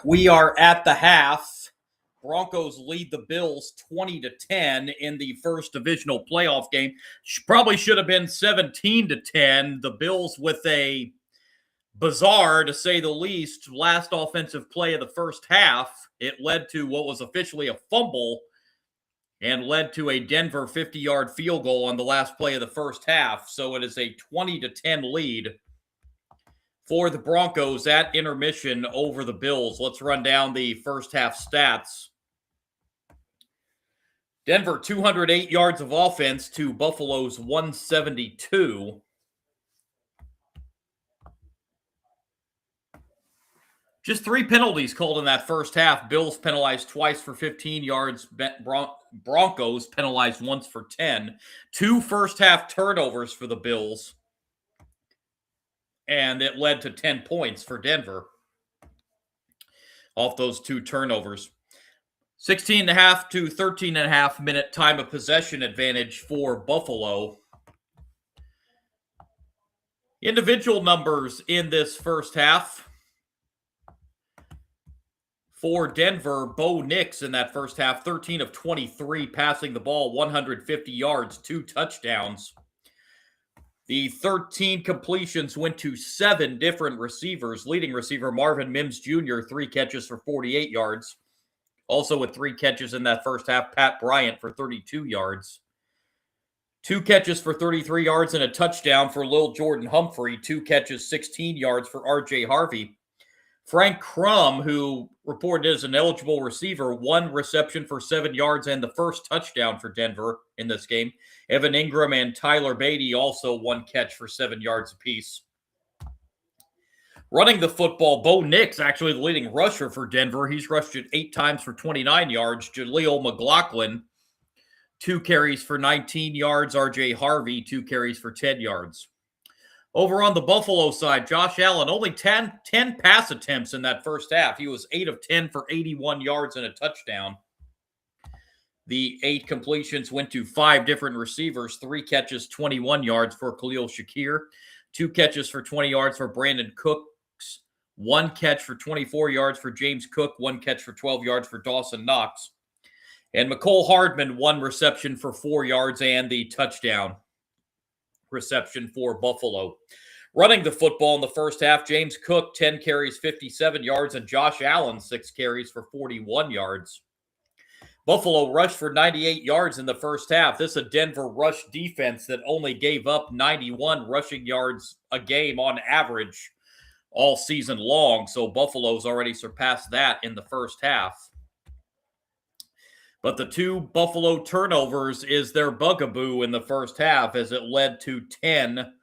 We are at the half. Broncos lead the Bills 20-10 in the first divisional playoff game. Probably should have been 17-10. The Bills with a bizarre, to say the least, last offensive play of the first half. It led to what was officially a fumble and led to a Denver 50-yard field goal on the last play of the first half. So it is a 20-10 lead for the Broncos at intermission over the Bills. Let's run down the first half stats. Denver, 208 yards of offense to Buffalo's 172. Just 3 penalties called in that first half. Bills penalized twice for 15 yards. Broncos penalized once for 10. 2 first half turnovers for the Bills. And it led to 10 points for Denver off those 2 turnovers. 16.5 to 13.5 minute time of possession advantage for Buffalo. Individual numbers in this first half. For Denver, Bo Nix in that first half, 13 of 23 passing the ball, 150 yards, 2 touchdowns. The 13 completions went to 7 different receivers. Leading receiver Marvin Mims Jr., 3 catches for 48 yards. Also with 3 catches in that first half, Pat Bryant for 32 yards. 2 catches for 33 yards and a touchdown for Lil Jordan Humphrey. 2 catches, 16 yards for R.J. Harvey. Frank Crum, who reported as an eligible receiver, 1 reception for 7 yards and the first touchdown for Denver in this game. Evan Ingram and Tyler Beatty also 1 catch for 7 yards apiece. Running the football, Bo Nix, actually the leading rusher for Denver. He's rushed it 8 times for 29 yards. Jaleel McLaughlin, 2 carries for 19 yards. R.J. Harvey, 2 carries for 10 yards. Over on the Buffalo side, Josh Allen, only 10 pass attempts in that first half. He was 8 of 10 for 81 yards and a touchdown. The 8 completions went to 5 different receivers. 3 catches, 21 yards for Khalil Shakir. 2 catches for 20 yards for Brandon Cooks. 1 catch for 24 yards for James Cook. 1 catch for 12 yards for Dawson Knox. And McCole Hardman, 1 reception for 4 yards and the touchdown reception for Buffalo. Running the football in the first half, James Cook, 10 carries, 57 yards, and Josh Allen, 6 carries for 41 yards. Buffalo rushed for 98 yards in the first half. This is a Denver rush defense that only gave up 91 rushing yards a game on average all season long, so Buffalo's already surpassed that in the first half. But the 2 Buffalo turnovers is their bugaboo in the first half, as it led to 10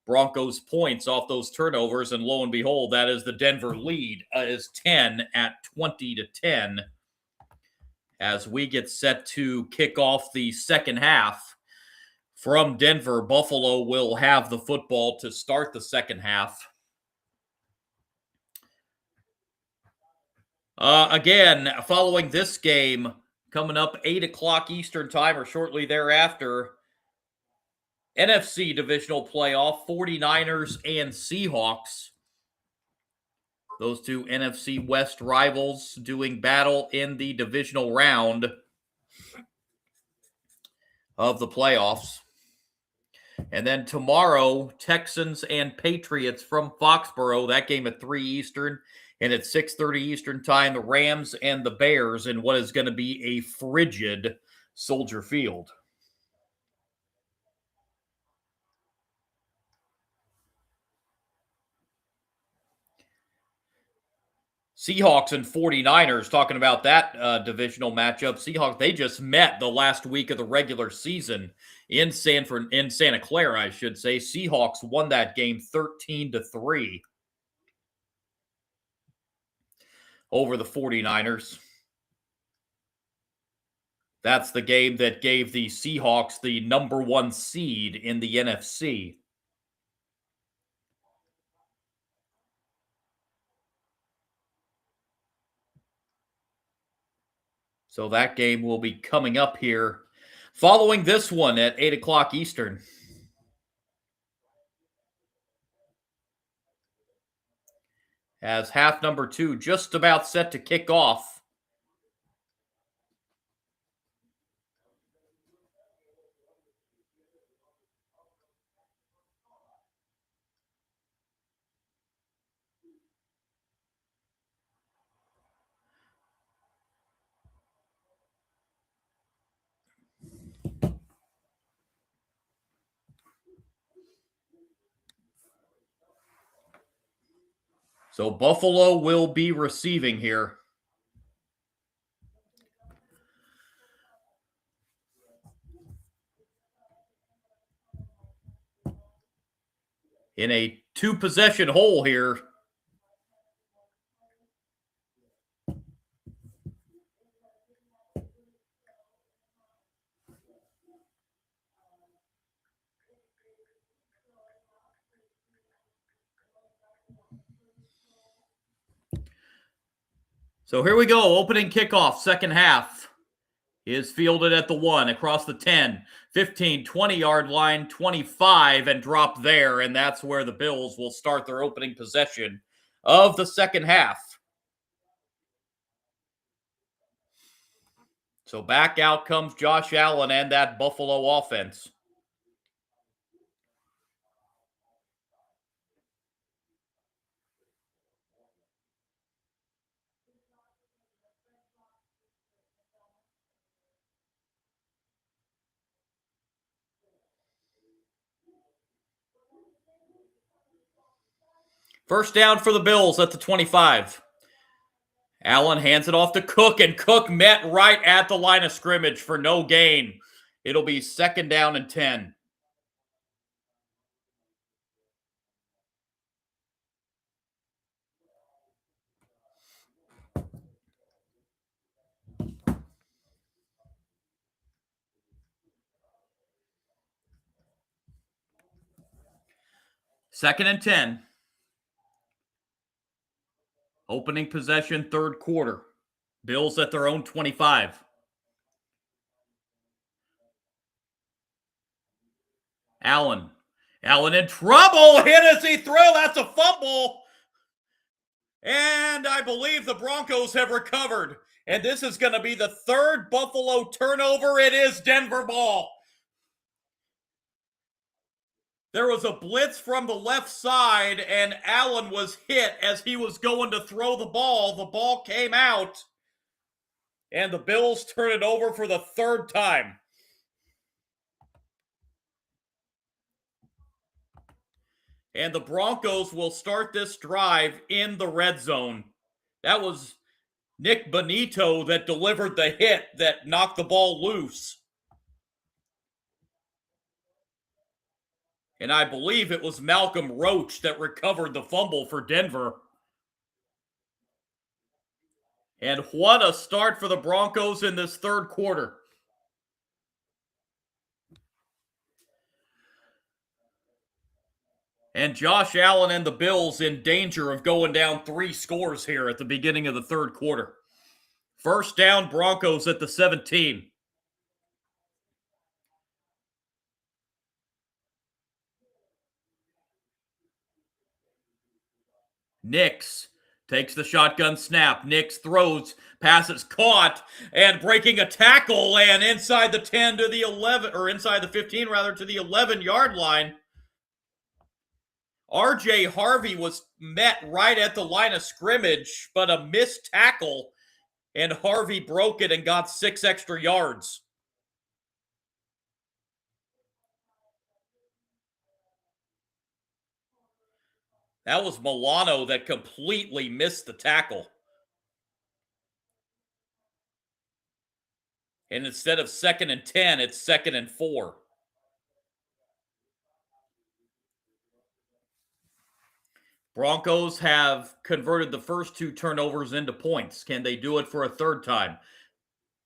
Broncos points off those turnovers. And lo and behold, that is the Denver lead, is 10 at 20-10. As we get set to kick off the second half from Denver, Buffalo will have the football to start the second half. Again, following this game, coming up 8 o'clock Eastern time or shortly thereafter, NFC Divisional Playoff, 49ers and Seahawks. Those 2 NFC West rivals doing battle in the divisional round of the playoffs. And then tomorrow, Texans and Patriots from Foxborough. That game at 3 Eastern. And at 6:30 Eastern time, the Rams and the Bears in what is going to be a frigid Soldier Field. Seahawks and 49ers, talking about that divisional matchup. Seahawks, they just met the last week of the regular season in Santa Clara, I should say. Seahawks won that game 13-3. Over the 49ers. That's the game that gave the Seahawks the number 1 seed in the NFC. So that game will be coming up here following this one at 8 o'clock Eastern. has half number 2 just about set to kick off. So Buffalo will be receiving here. In a 2-possession hole here. So here we go. Opening kickoff, second half is fielded at the 1, across the 10, 15, 20-yard line, 25, and drop there. And that's where the Bills will start their opening possession of the second half. So back out comes Josh Allen and that Buffalo offense. First down for the Bills at the 25. Allen hands it off to Cook, and Cook met right at the line of scrimmage for no gain. It'll be second down and 10. Second and 10. Opening possession, third quarter. Bills at their own 25. Allen in trouble. Hit as he threw. That's a fumble. And I believe the Broncos have recovered. And this is going to be the third Buffalo turnover. It is Denver ball. There was a blitz from the left side, and Allen was hit as he was going to throw the ball. The ball came out, and the Bills turn it over for the third time. And the Broncos will start this drive in the red zone. That was Nick Bonito that delivered the hit that knocked the ball loose. And I believe it was Malcolm Roach that recovered the fumble for Denver. And what a start for the Broncos in this third quarter. And Josh Allen and the Bills in danger of going down 3 scores here at the beginning of the third quarter. First down, Broncos at the 17. Nix takes the shotgun snap. Nix throws, passes caught, and breaking a tackle, and inside the 10 to the 11, or inside the 15 rather, to the 11-yard line. RJ Harvey was met right at the line of scrimmage, but a missed tackle, and Harvey broke it and got 6 extra yards. That was Milano that completely missed the tackle. And instead of 2nd and 10, it's 2nd and 4. Broncos have converted the first 2 turnovers into points. Can they do it for a third time?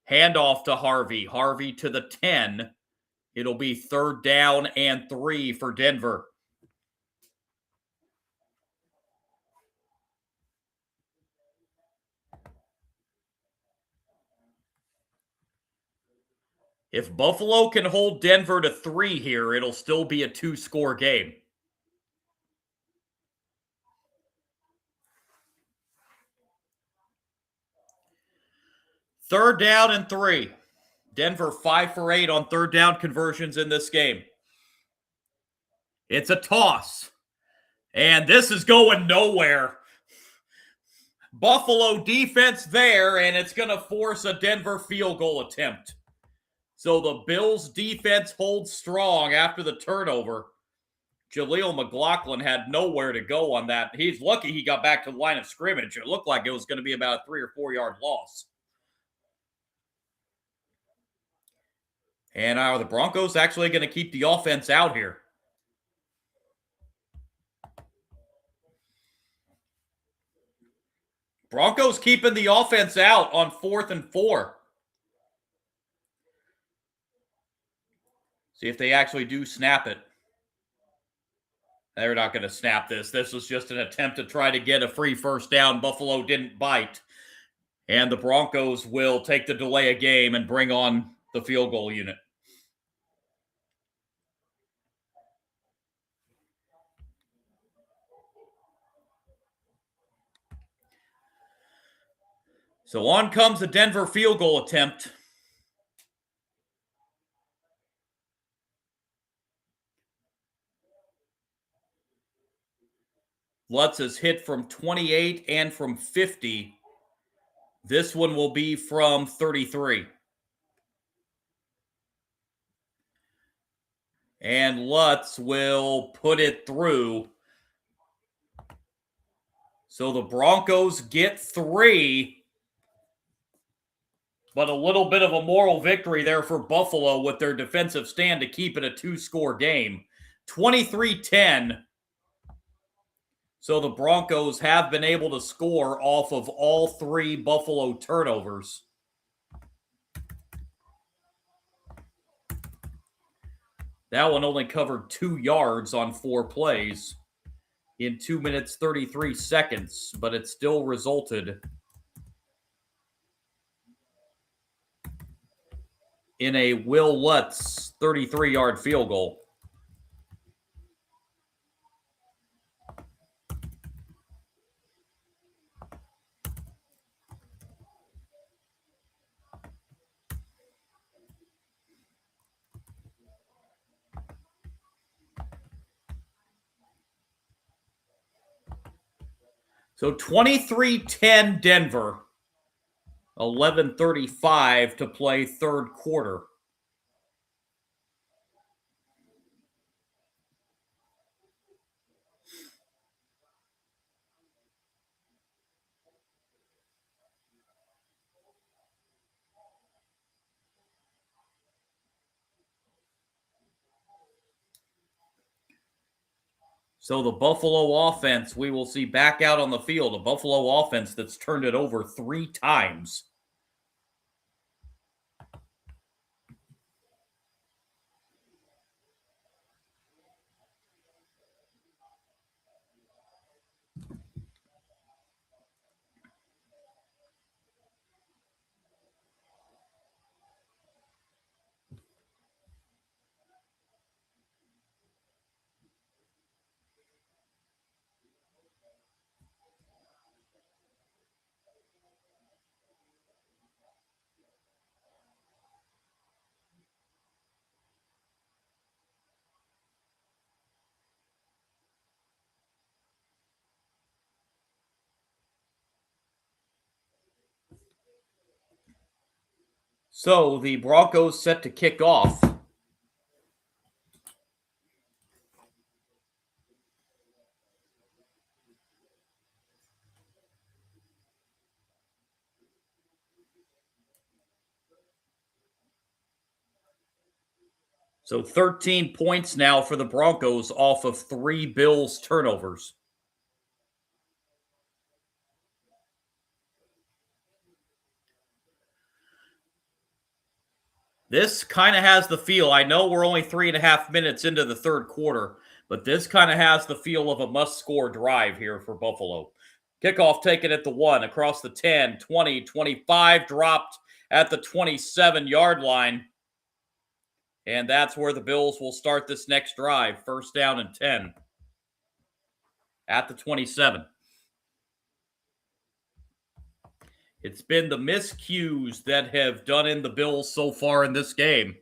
Handoff to Harvey. Harvey to the 10. It'll be third down and 3 for Denver. If Buffalo can hold Denver to 3 here, it'll still be a 2-score game. Third down and 3. Denver 5 for 8 on third down conversions in this game. It's a toss. And this is going nowhere. Buffalo defense there, and it's going to force a Denver field goal attempt. So the Bills defense holds strong after the turnover. Jaleel McLaughlin had nowhere to go on that. He's lucky he got back to the line of scrimmage. It looked like it was going to be about a 3 or 4 yard loss. And are the Broncos actually going to keep the offense out here? Broncos keeping the offense out on 4th and 4. See if they actually do snap it. They're not going to snap this. This was just an attempt to try to get a free first down. Buffalo didn't bite. And the Broncos will take the delay of game and bring on the field goal unit. So on comes the Denver field goal attempt. Lutz is hit from 28 and from 50. This one will be from 33. And Lutz will put it through. So the Broncos get 3. But a little bit of a moral victory there for Buffalo with their defensive stand to keep it a 2-score game. 23-10. So the Broncos have been able to score off of all 3 Buffalo turnovers. That one only covered 2 yards on 4 plays in 2 minutes, 33 seconds, but it still resulted in a Will Lutz 33-yard field goal. So 23-10 Denver. 11:35 to play third quarter. So the Buffalo offense, we will see back out on the field, a Buffalo offense that's turned it over 3 times. So the Broncos set to kick off. So 13 points now for the Broncos off of 3 Bills turnovers. This kind of has the feel. I know we're only 3.5 minutes into the third quarter, but this kind of has the feel of a must-score drive here for Buffalo. Kickoff taken at the 1, across the 10, 20, 25, dropped at the 27-yard line. And that's where the Bills will start this next drive. First down and 10 at the 27. It's been the miscues that have done in the Bills so far in this game.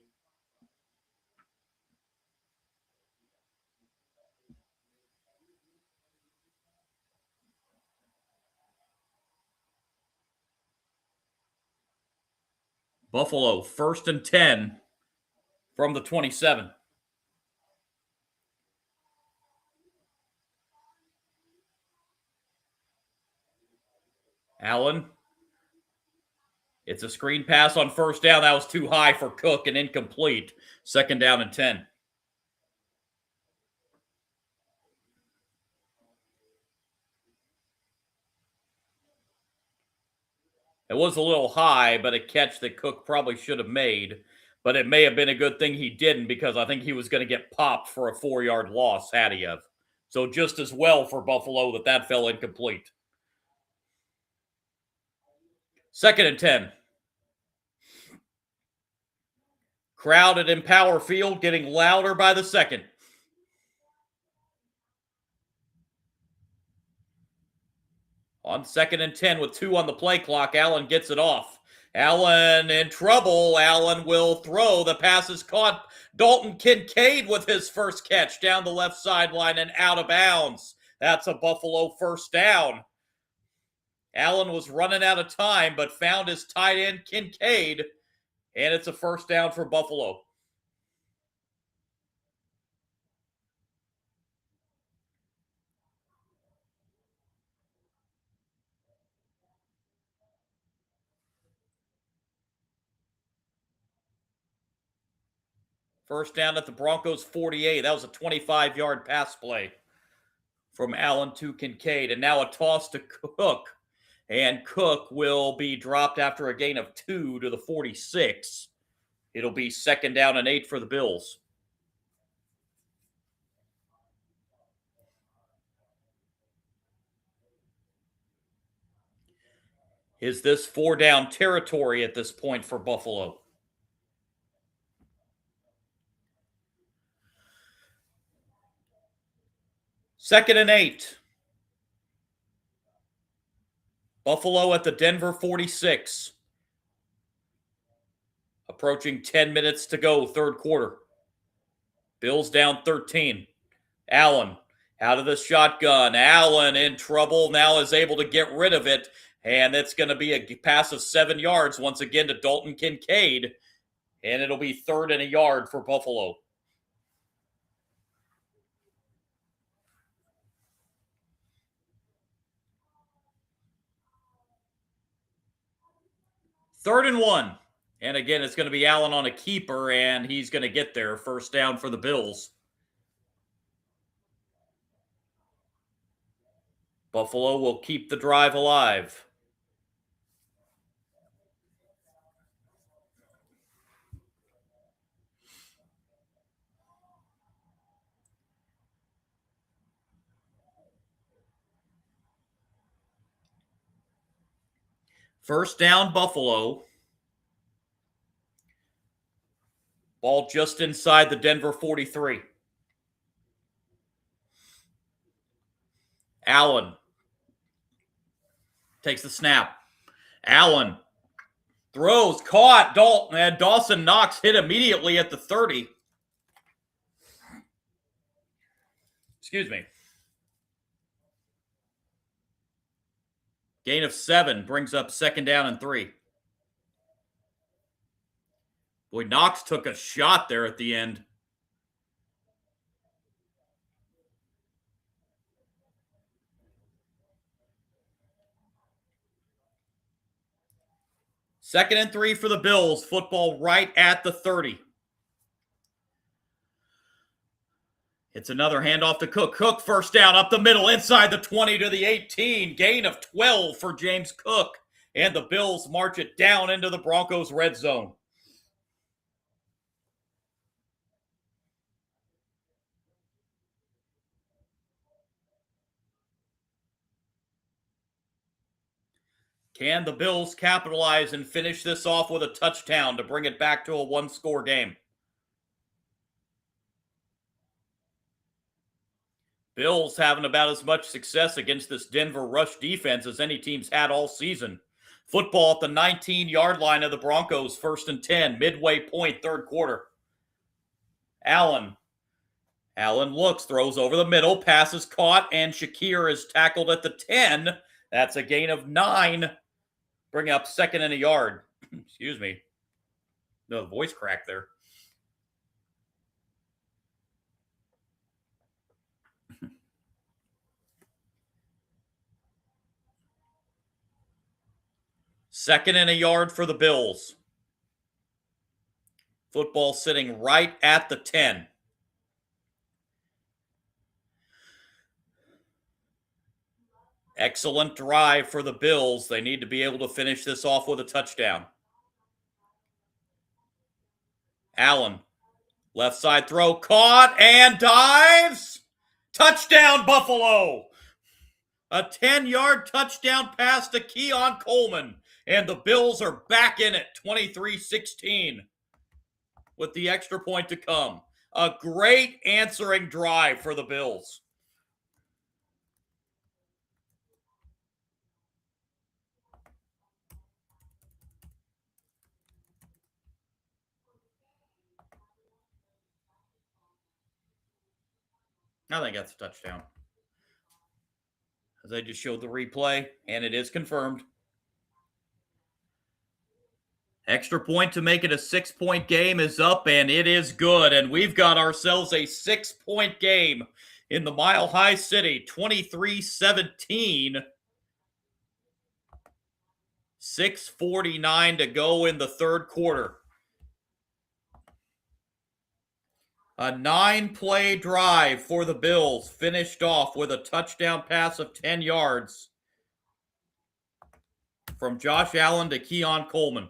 Buffalo, 1st and 10 from the 27. Allen. It's a screen pass on 1st down. That was too high for Cook and incomplete. 2nd down and 10. It was a little high, but a catch that Cook probably should have made. But it may have been a good thing he didn't, because I think he was going to get popped for a 4-yard loss had he have. So just as well for Buffalo that fell incomplete. 2nd and 10. Crowd at Empower Field getting louder by the second. On 2nd and 10 with 2 on the play clock, Allen gets it off. Allen in trouble. Allen will throw. The pass is caught. Dalton Kincaid with his first catch down the left sideline and out of bounds. That's a Buffalo 1st down. Allen was running out of time, but found his tight end Kincaid, and it's a 1st down for Buffalo. First down at the Broncos 48. That was a 25-yard pass play from Allen to Kincaid. And now a toss to Cook. And Cook will be dropped after a gain of 2 to the 46. It'll be 2nd down and 8 for the Bills. Is this 4-down territory at this point for Buffalo? Second and 8. Buffalo at the Denver 46. Approaching 10 minutes to go, 3rd quarter. Bills down 13. Allen out of the shotgun. Allen in trouble. Now is able to get rid of it. And it's going to be a pass of 7 yards once again to Dalton Kincaid. And it'll be 3rd and a yard for Buffalo. Third and 1. And again, it's going to be Allen on a keeper, and he's going to get there. 1st down for the Bills. Buffalo will keep the drive alive. First down, Buffalo. Ball just inside the Denver 43. Allen takes the snap. Allen throws, caught. Dawson Knox hit immediately at the 30. Excuse me. Gain of 7 brings up 2nd down and 3. Boy, Knox took a shot there at the end. Second and 3 for the Bills. Football right at the 30. It's another handoff to Cook. Cook 1st down up the middle, inside the 20 to the 18. Gain of 12 for James Cook. And the Bills march it down into the Broncos' red zone. Can the Bills capitalize and finish this off with a touchdown to bring it back to a 1-score game? Bills having about as much success against this Denver rush defense as any team's had all season. Football at the 19-yard line of the Broncos, 1st and 10, midway point, third quarter. Allen looks, throws over the middle, pass is caught, and Shakir is tackled at the 10. That's a gain of 9. Bring up 2nd and a yard. Excuse me. No voice crack there. Second and a yard for the Bills. Football sitting right at the 10. Excellent drive for the Bills. They need to be able to finish this off with a touchdown. Allen, left side throw, caught and dives. Touchdown, Buffalo. A 10-yard touchdown pass to Keon Coleman. And the Bills are back in it, 23-16. With the extra point to come. A great answering drive for the Bills. I think that's a touchdown. As I just showed the replay, and it is confirmed. Extra point to make it a 6-point game is up, and it is good. And we've got ourselves a 6-point game in the Mile High City, 23-17. 6:49 to go in the third quarter. A 9-play drive for the Bills, finished off with a touchdown pass of 10 yards from Josh Allen to Keon Coleman.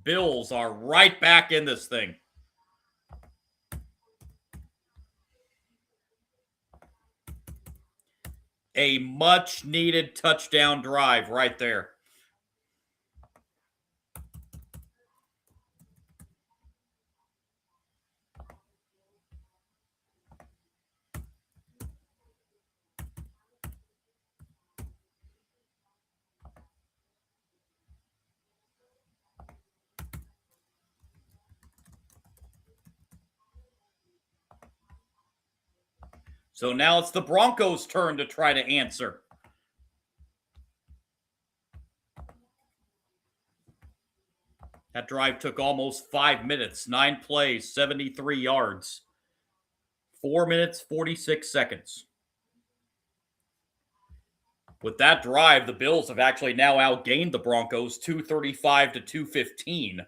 Bills are right back in this thing. A much-needed touchdown drive right there. So now it's the Broncos' turn to try to answer. That drive took almost 5 minutes, 9 plays, 73 yards. 4 minutes, 46 seconds. With that drive, the Bills have actually now outgained the Broncos 235 to 215.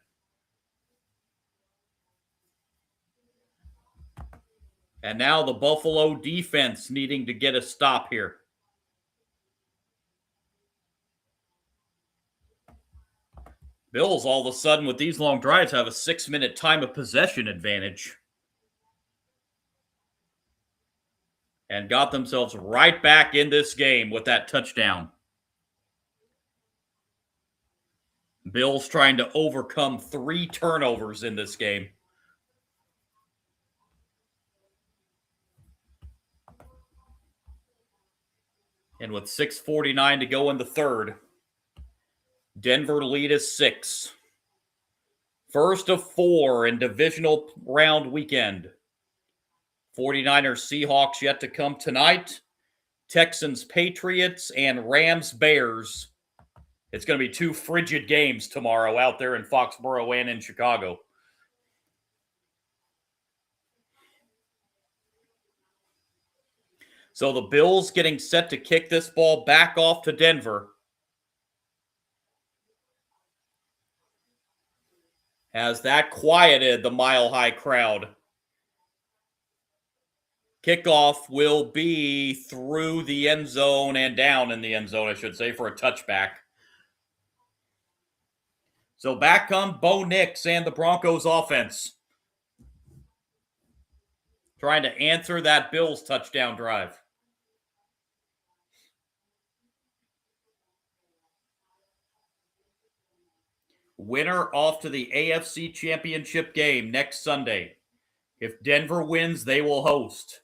And now the Buffalo defense needing to get a stop here. Bills all of a sudden with these long drives have a 6-minute time of possession advantage. And got themselves right back in this game with that touchdown. Bills trying to overcome 3 turnovers in this game. And with 6:49 to go in the third, Denver lead is 6. First of 4 in divisional round weekend. 49ers Seahawks yet to come tonight. Texans Patriots and Rams Bears. It's going to be 2 frigid games tomorrow out there in Foxborough and in Chicago. So the Bills getting set to kick this ball back off to Denver. As that quieted the Mile High crowd. Kickoff will be through the end zone and down in the end zone, I should say, for a touchback. So back come Bo Nix and the Broncos offense. Trying to answer that Bills touchdown drive. Winner off to the AFC Championship game next Sunday. If Denver wins, they will host.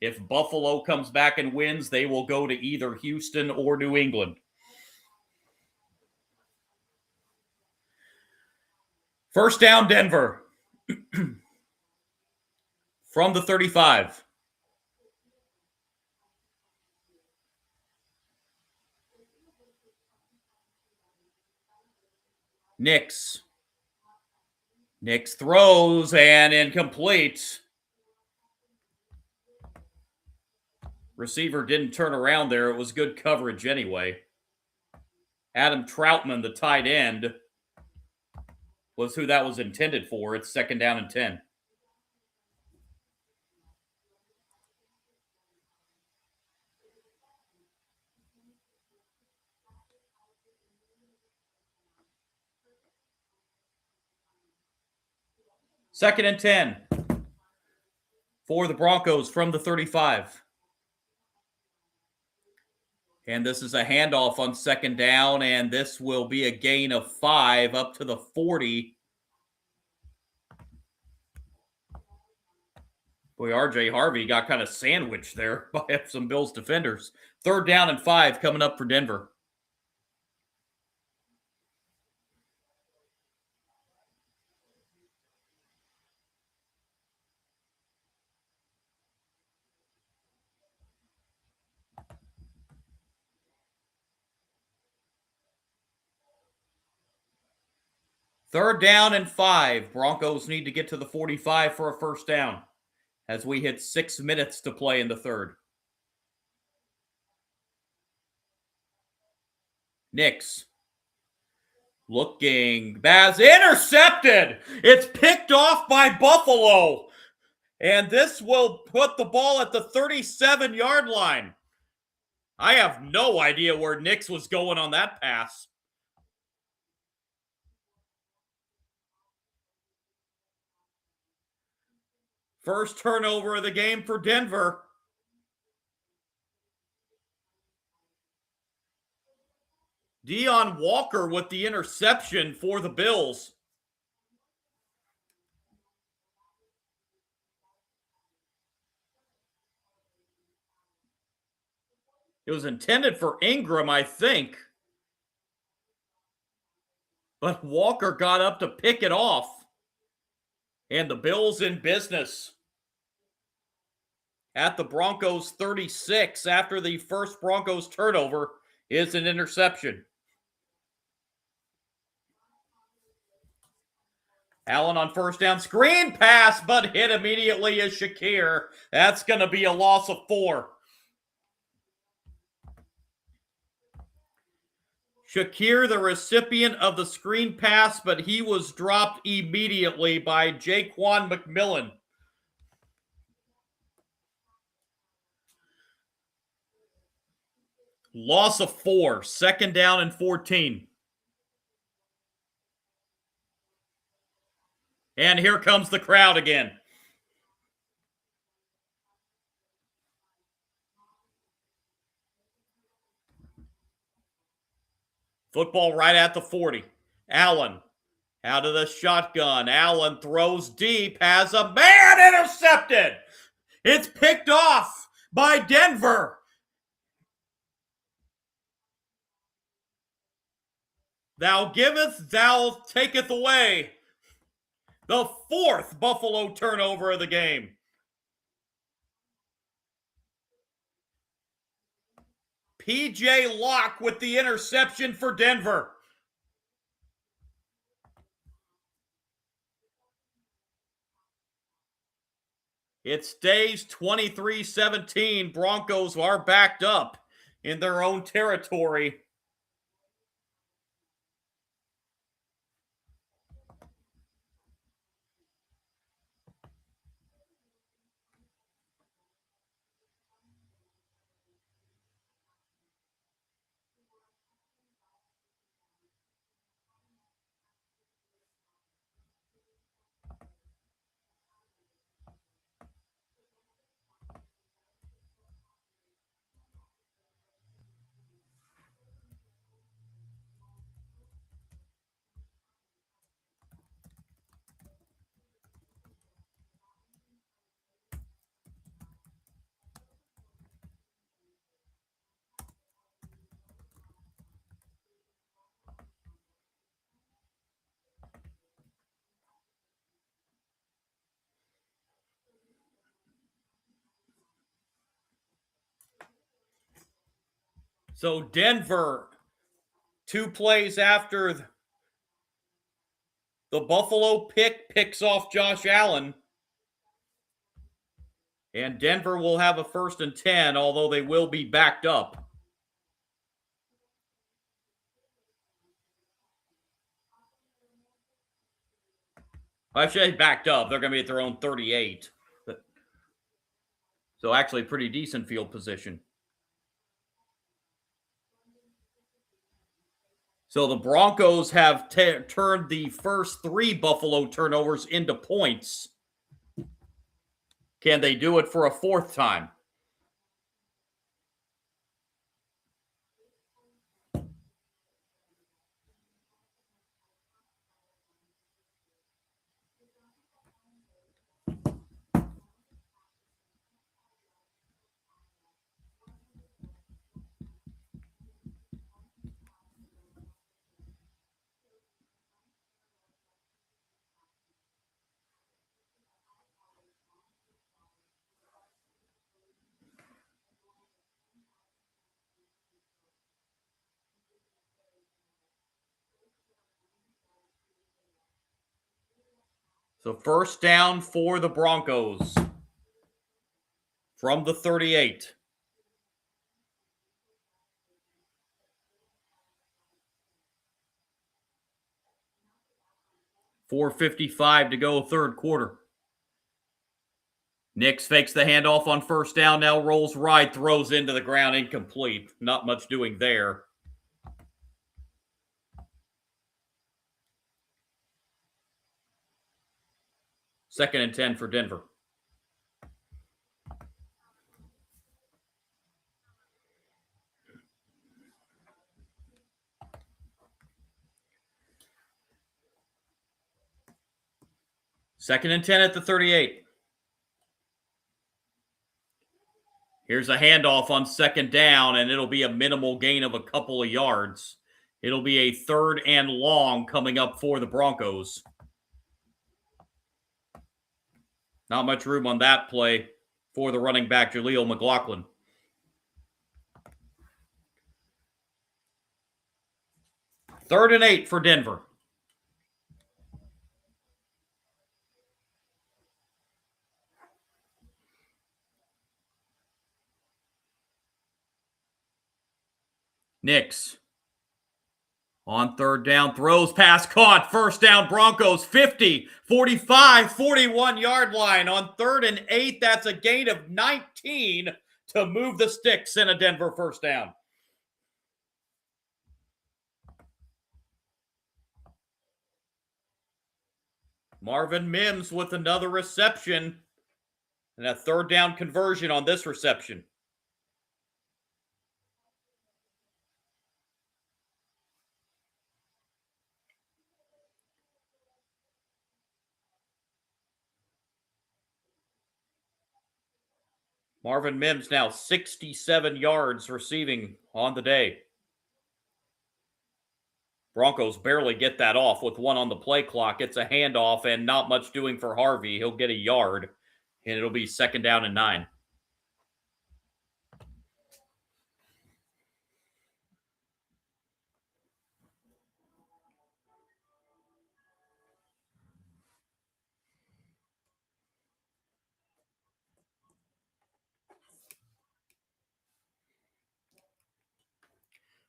If Buffalo comes back and wins, they will go to either Houston or New England. First down, Denver. From the 35. Nix throws and incomplete. Receiver didn't turn around there. It was good coverage anyway. Adam Troutman, the tight end, was who that was intended for. It's second down and 10. Second and 10 for the Broncos from the 35. And this is a handoff on second down, and this will be a gain of 5 up to the 40. Boy, RJ Harvey got kind of sandwiched there by some Bills defenders. Third down and 5 coming up for Denver. Third down and 5. Broncos need to get to the 45 for a first down as we hit 6 minutes to play in the third. Nix looking. Baz intercepted. It's picked off by Buffalo. And this will put the ball at the 37-yard line. I have no idea where Nix was going on that pass. First turnover of the game for Denver. Deion Walker with the interception for the Bills. It was intended for Ingram, I think. But Walker got up to pick it off. And the Bills in business at the Broncos 36 after the first Broncos turnover is an interception. Allen on first down, screen pass, but hit immediately is Shakir. That's going to be a loss of 4. Shakir, the recipient of the screen pass, but he was dropped immediately by Jaquan McMillan. Loss of 4, second down and 14. And here comes the crowd again. Football right at the 40. Allen out of the shotgun. Allen throws deep, has a man intercepted. It's picked off by Denver. Thou giveth, thou taketh away. The 4th Buffalo turnover of the game. P.J. Locke with the interception for Denver. It stays 23-17. Broncos are backed up in their own territory. So Denver, 2 plays after the Buffalo picks off Josh Allen. And Denver will have a 1st and 10, although they will be backed up. I say backed up. They're going to be at their own 38. So actually pretty decent field position. So the Broncos have turned the first 3 Buffalo turnovers into points. Can they do it for a 4th time? So 1st down for the Broncos from the 38. .455 to go, 3rd quarter. Nix fakes the handoff on 1st down, now rolls right, throws into the ground, incomplete. Not much doing there. Second and 10 for Denver. Second and 10 at the 38. Here's a handoff on 2nd down, and it'll be a minimal gain of a couple of yards. It'll be a 3rd and long coming up for the Broncos. Not much room on that play for the running back, Jaleel McLaughlin. Third and 8 for Denver. Nix on 3rd down, throws, pass caught. 1st down, Broncos 50, 45, 41-yard line. On 3rd and 8, that's a gain of 19 to move the sticks in a Denver 1st down. Marvin Mims with another reception and a 3rd down conversion on this reception. Marvin Mims now 67 yards receiving on the day. Broncos barely get that off with 1 on the play clock. It's a handoff and not much doing for Harvey. He'll get a yard, and it'll be 2nd down and 9.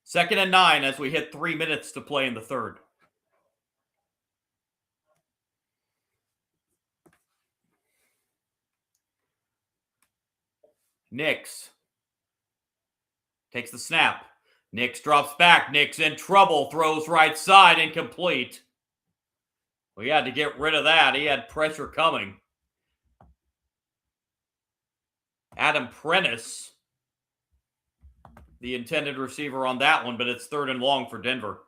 Second and 9 as we hit 3 minutes to play in the 3rd. Nix takes the snap. Nix drops back. Nix in trouble. Throws right side. Incomplete. We had to get rid of that. He had pressure coming. Adam Prentice, the intended receiver on that one, but it's 3rd and long for Denver.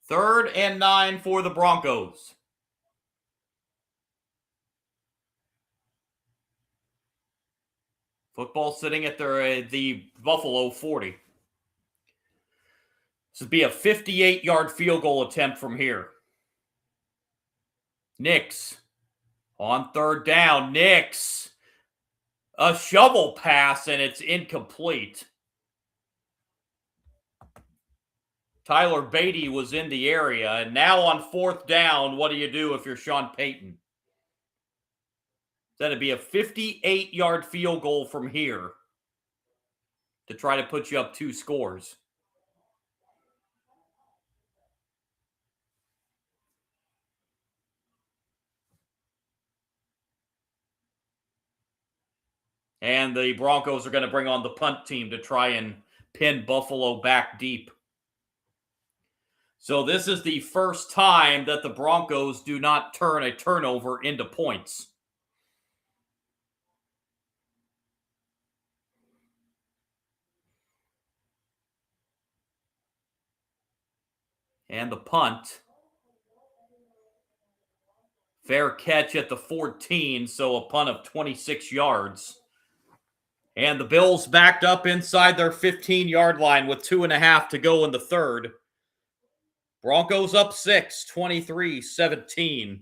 Third and 9 for the Broncos. Football sitting at the Buffalo 40. This would be a 58-yard field goal attempt from here. Nix On third down, Nix. A shovel pass, and it's incomplete. Tyler Beatty was in the area. And now on fourth down, what do you do if you're Sean Payton? That'd be a 58-yard field goal from here to try to put you up 2 scores. And the Broncos are going to bring on the punt team to try and pin Buffalo back deep. So this is the first time that the Broncos do not turn a turnover into points. And the punt. Fair catch at the 14, so a punt of 26 yards. And the Bills backed up inside their 15-yard line with 2.5 to go in the third. Broncos up 6, 23-17.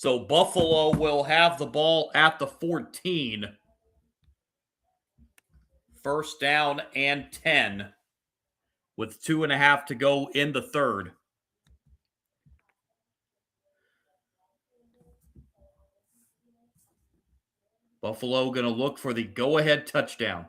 So Buffalo will have the ball at the 14. First down and 10 with 2.5 to go in the third. Buffalo going to look for the go-ahead touchdown.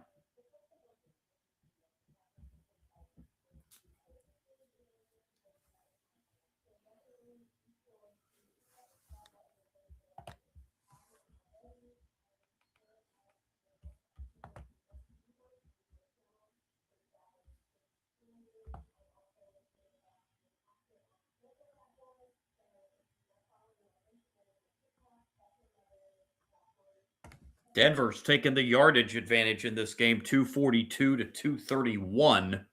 Denver's taking the yardage advantage in this game, 242 to 231.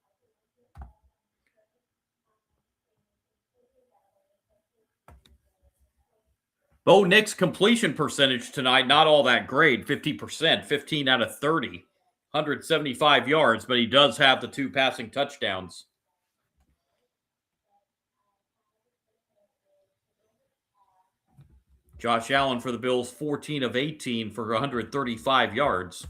Bo Nix completion percentage tonight, not all that great, 50%, 15 out of 30, 175 yards, but he does have the 2 passing touchdowns. Josh Allen for the Bills, 14 of 18 for 135 yards.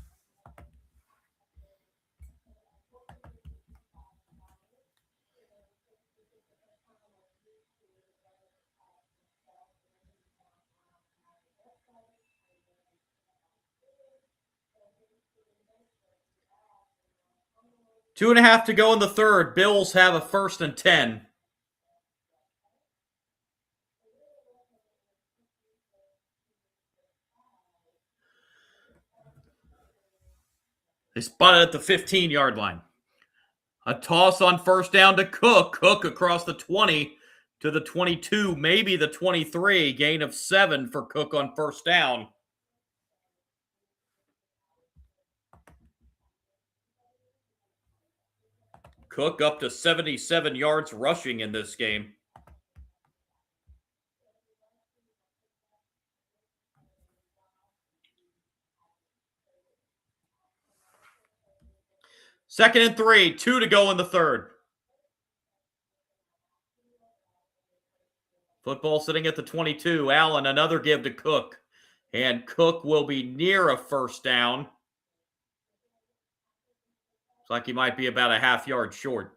Two and a half to go in the third. Bills have a 1st and 10. They spot it at the 15-yard line. A toss on first down to Cook. Cook across the 20 to the 22, maybe the 23. Gain of 7 for Cook on first down. Cook up to 77 yards rushing in this game. Second and 3, 2 to go in the third. Football sitting at the 22. Allen, another give to Cook. And Cook will be near a first down. Looks like he might be about a half yard short.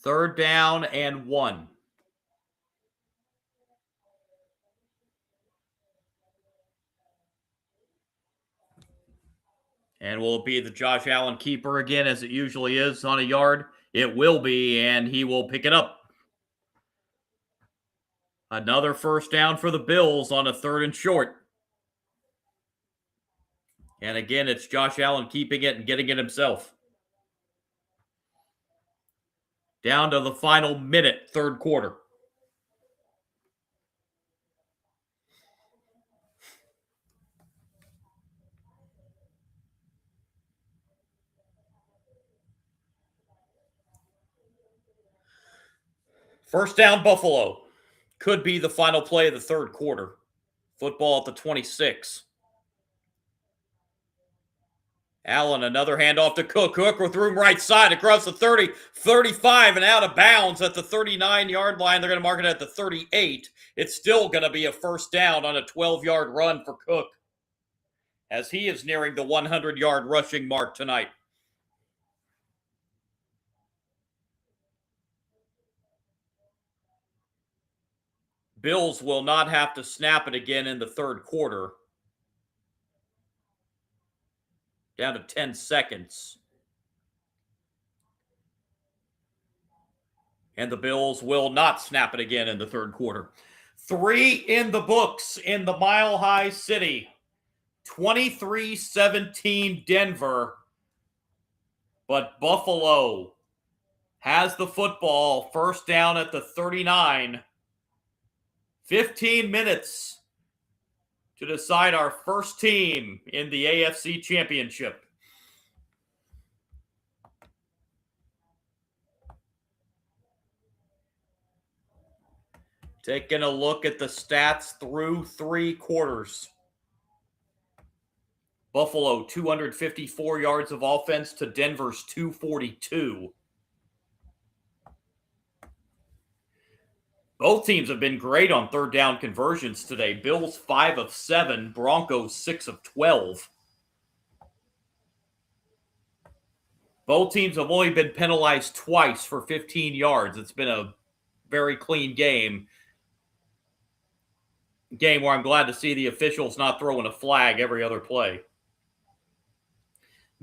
Third down and 1. And will it be the Josh Allen keeper again, as it usually is on a yard? It will be, and he will pick it up. Another first down for the Bills on a 3rd and short. And again, it's Josh Allen keeping it and getting it himself. Down to the final minute, 3rd quarter. First down, Buffalo. Could be the final play of the 3rd quarter. Football at the 26. Allen, another handoff to Cook. Cook with room right side across the 30, 35, and out of bounds at the 39-yard line. They're going to mark it at the 38. It's still going to be a first down on a 12-yard run for Cook, as he is nearing the 100-yard rushing mark tonight. Bills will not have to snap it again in the 3rd quarter. Down to 10 seconds. And the Bills will not snap it again in the 3rd quarter. 3 in the books in the Mile High City. 23-17 Denver. But Buffalo has the football, first down at the 39. 15 minutes to decide our first team in the AFC Championship. Taking a look at the stats through 3 quarters. Buffalo, 254 yards of offense to Denver's 242. Both teams have been great on 3rd down conversions today. Bills 5 of 7, Broncos 6 of 12. Both teams have only been penalized twice for 15 yards. It's been a very clean game. Game where I'm glad to see the officials not throwing a flag every other play.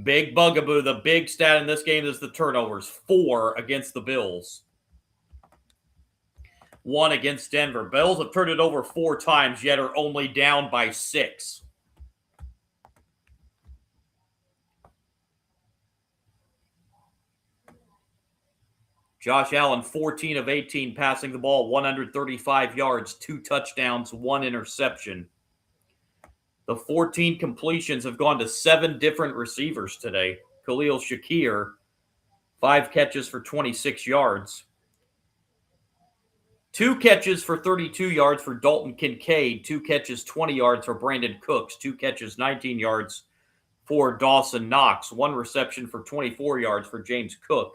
Big bugaboo. The big stat in this game is the turnovers. 4 against the Bills. 1 against Denver. Bills have turned it over 4 times, yet are only down by 6. Josh Allen, 14 of 18, passing the ball, 135 yards, 2 touchdowns, 1 interception. The 14 completions have gone to 7 different receivers today. Khalil Shakir, 5 catches for 26 yards. 2 catches for 32 yards for Dalton Kincaid. 2 catches, 20 yards for Brandon Cooks. 2 catches, 19 yards for Dawson Knox. 1 reception for 24 yards for James Cook.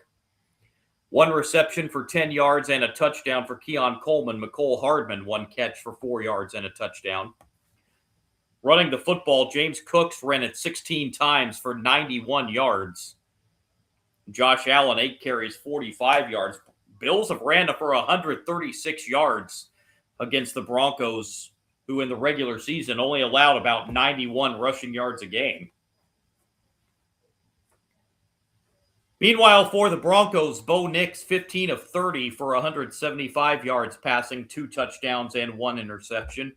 1 reception for 10 yards and a touchdown for Keon Coleman. McCole Hardman, 1 catch for 4 yards and a touchdown. Running the football, James Cooks ran it 16 times for 91 yards. Josh Allen, 8 carries, 45 yards. Bills have ran it for 136 yards against the Broncos, who in the regular season only allowed about 91 rushing yards a game. Meanwhile, for the Broncos, Bo Nix, 15 of 30 for 175 yards passing, 2 touchdowns and 1 interception.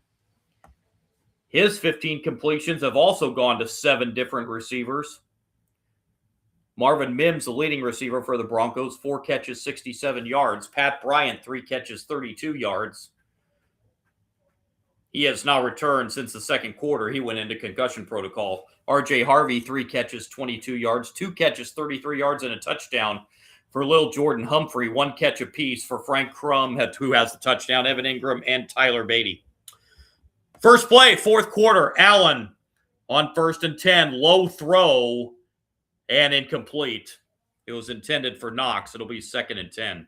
His 15 completions have also gone to 7 different receivers. Marvin Mims, the leading receiver for the Broncos, 4 catches, 67 yards. Pat Bryant, 3 catches, 32 yards. He has now returned since the 2nd quarter. He went into concussion protocol. R.J. Harvey, 3 catches, 22 yards. 2 catches, 33 yards, and a touchdown for Lil Jordan Humphrey. 1 catch apiece for Frank Crum, who has the touchdown, Evan Ingram, and Tyler Beatty. First play, 4th quarter. Allen on 1st and 10. Low throw and incomplete. It was intended for Knox. It'll be 2nd and 10.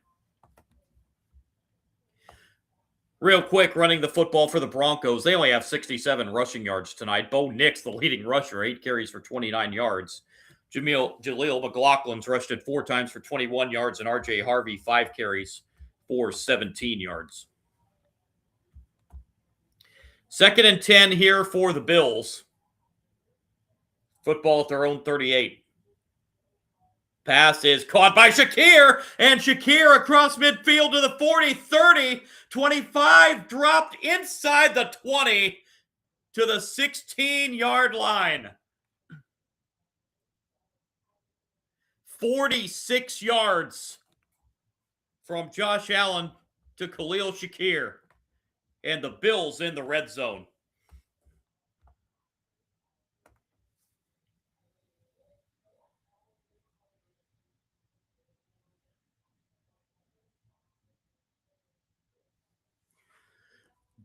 Real quick, running the football for the Broncos. They only have 67 rushing yards tonight. Bo Nix, the leading rusher, 8 carries for 29 yards. Jaleel McLaughlin's rushed it 4 times for 21 yards, and R.J. Harvey, 5 carries for 17 yards. 2nd and 10 here for the Bills. Football at their own 38. Pass is caught by Shakir, and Shakir across midfield to the 40, 30, 25, dropped inside the 20 to the 16-yard line. 46 yards from Josh Allen to Khalil Shakir, and the Bills in the red zone.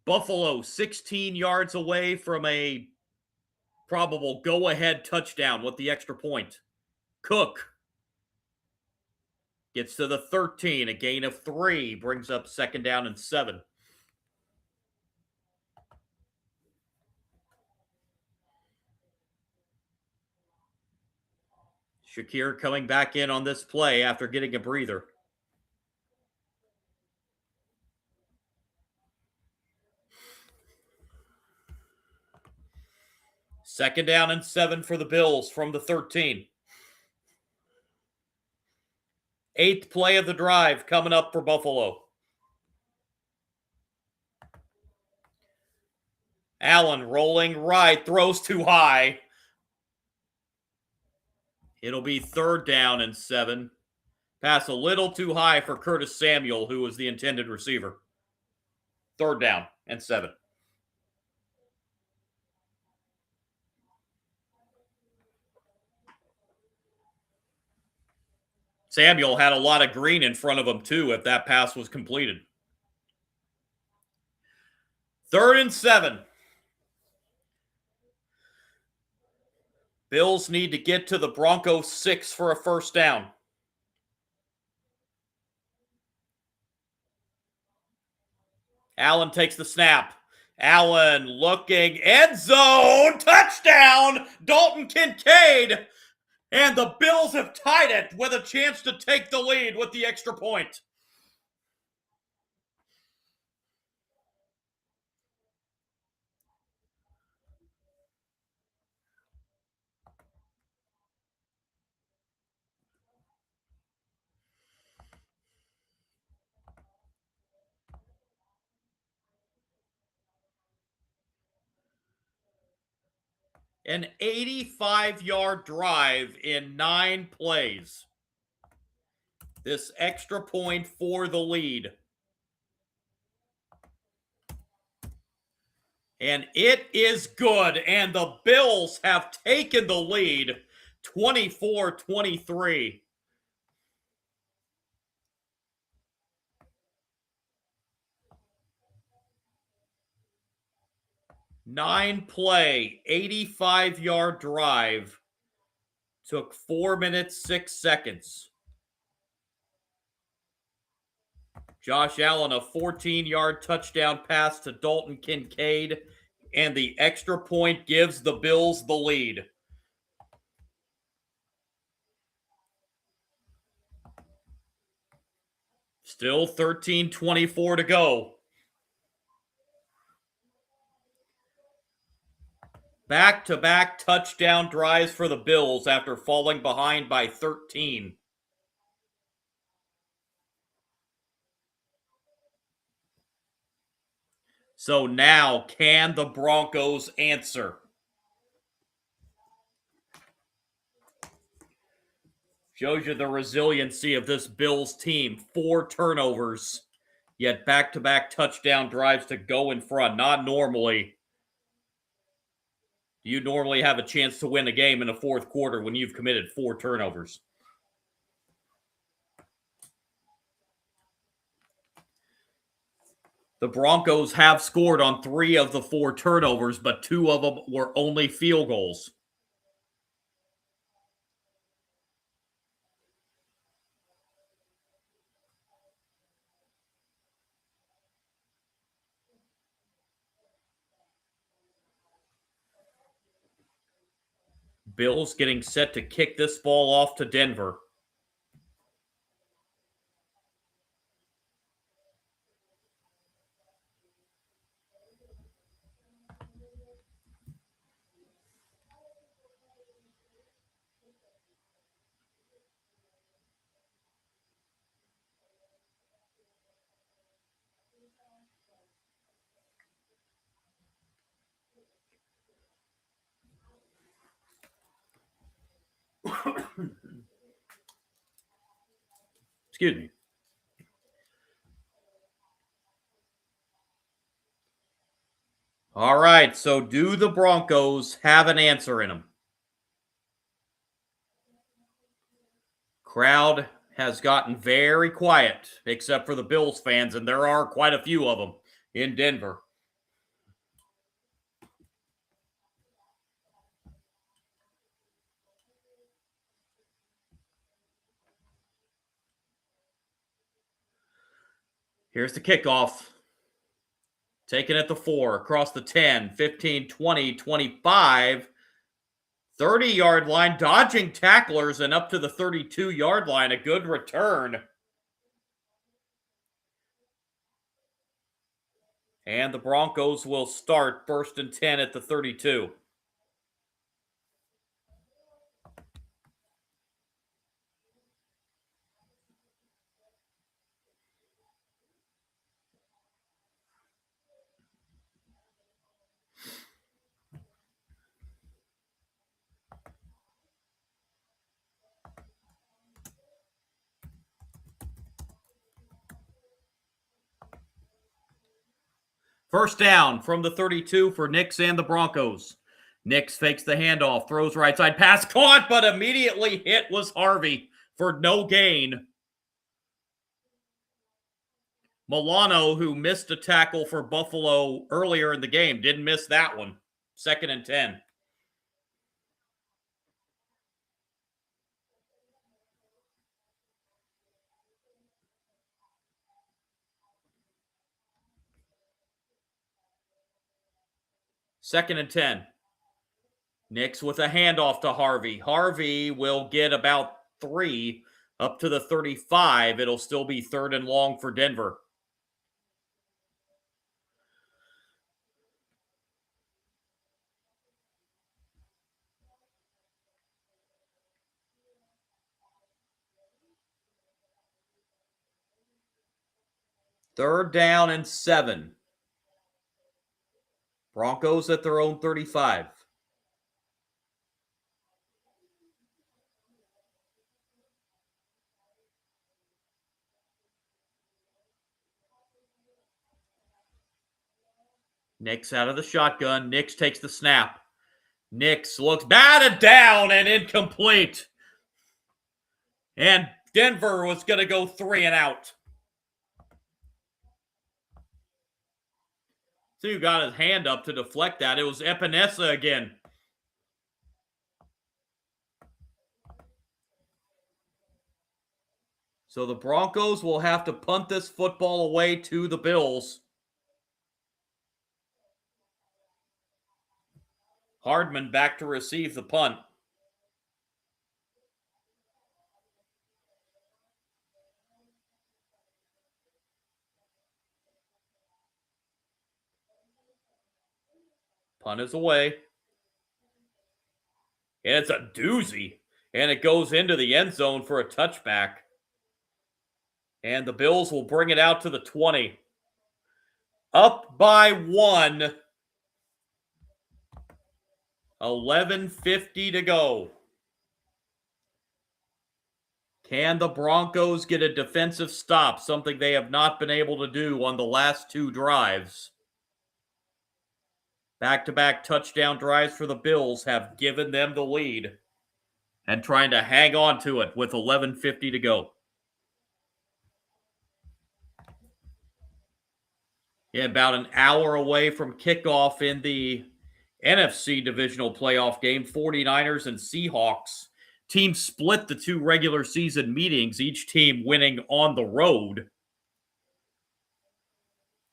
Buffalo 16 yards away from a probable go-ahead touchdown with the extra point. Cook gets to the 13, a gain of 3, brings up 2nd down and 7. Shakir coming back in on this play after getting a breather. Second down and 7 for the Bills from the 13. 8th play of the drive coming up for Buffalo. Allen rolling right, throws too high. It'll be 3rd down and 7. Pass a little too high for Curtis Samuel, who was the intended receiver. 3rd down and 7. Samuel had a lot of green in front of him, too, if that pass was completed. 3rd and 7. Bills need to get to the Broncos 6 for a 1st down. Allen takes the snap. Allen looking, end zone, touchdown, Dalton Kincaid. And the Bills have tied it with a chance to take the lead with the extra point. An 85-yard drive in 9 plays. This extra point for the lead. And it is good, and the Bills have taken the lead 24-23. Nine-play, 85-yard drive. Took 4 minutes, 6 seconds. Josh Allen, a 14-yard touchdown pass to Dalton Kincaid, and the extra point gives the Bills the lead. Still 13-24 to go. Back-to-back touchdown drives for the Bills after falling behind by 13. So now, can the Broncos answer? Shows you the resiliency of this Bills team. 4 turnovers, yet back-to-back touchdown drives to go in front. Not normally. You normally have a chance to win a game in the 4th quarter when you've committed 4 turnovers. The Broncos have scored on 3 of the 4 turnovers, but 2 of them were only field goals. Bills getting set to kick this ball off to Denver. Excuse me. All right, so do the Broncos have an answer in them? Crowd has gotten very quiet, except for the Bills fans, and there are quite a few of them in Denver. Here's the kickoff. Taken at the 4, across the 10, 15, 20, 25, 30-yard line, dodging tacklers, and up to the 32-yard line. A good return. And the Broncos will start 1st and 10 at the 32. First down from the 32 for Nix and the Broncos. Nix fakes the handoff, throws right side, pass caught, but immediately hit was Harvey for no gain. Milano, who missed a tackle for Buffalo earlier in the game, didn't miss that one. 2nd and 10. Second and 10. Nix with a handoff to Harvey. Harvey will get about 3 up to the 35. It'll still be 3rd and long for Denver. Third down and 7. Broncos at their own 35. Nix out of the shotgun. Nix takes the snap. Nix looks batted down and incomplete. And Denver was going to go 3 and out. So you got his hand up to deflect that. It was Epinesa again. So the Broncos will have to punt this football away to the Bills. Hardman back to receive the punt. Punt is away. And it's a doozy. And it goes into the end zone for a touchback. And the Bills will bring it out to the 20. Up by 1. 11:50 to go. Can the Broncos get a defensive stop, something they have not been able to do on the last 2 drives? Back-to-back touchdown drives for the Bills have given them the lead and trying to hang on to it with 11:50 to go. Yeah, about an hour away from kickoff in the NFC Divisional Playoff game, 49ers and Seahawks. Teams split the 2 regular season meetings, each team winning on the road.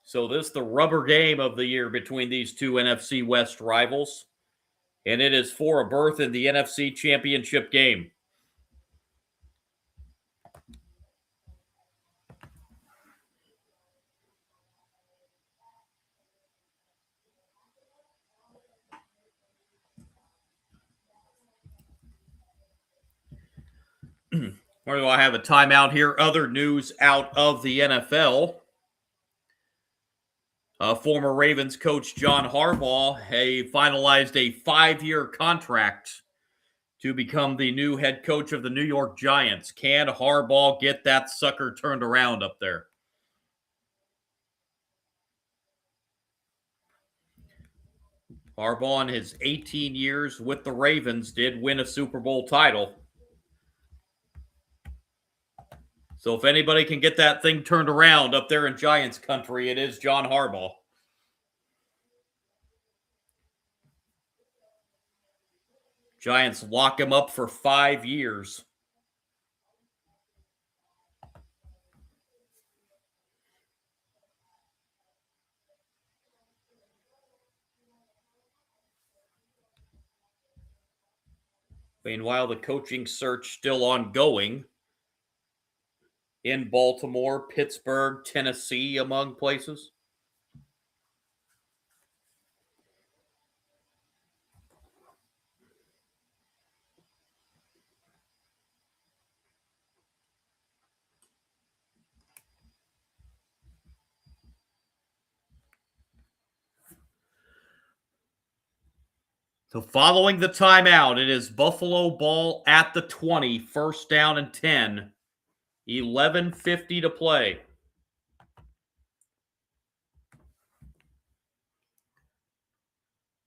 So this is the rubber game of the year between these 2 NFC West rivals. And it is for a berth in the NFC Championship game. Or do I have a timeout here? Other news out of the NFL. Former Ravens coach John Harbaugh finalized a 5-year contract to become the new head coach of the New York Giants. Can Harbaugh get that sucker turned around up there? Harbaugh, in his 18 years with the Ravens, did win a Super Bowl title. So if anybody can get that thing turned around up there in Giants country, it is John Harbaugh. Giants lock him up for 5 years. Meanwhile, the coaching search still ongoing in Baltimore, Pittsburgh, Tennessee, among places. So following the timeout, it is Buffalo ball at the 20, first down and 10. 11:50 to play.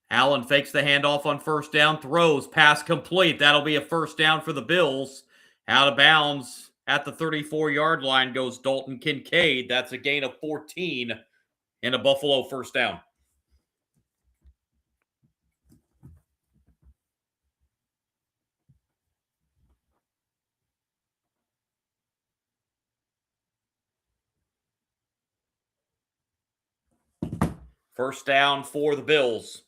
Allen fakes the handoff on first down, throws, pass complete. That'll be a first down for the Bills. Out of bounds at the 34-yard line goes Dalton Kincaid. That's a gain of 14 and a Buffalo first down. First down for the Bills.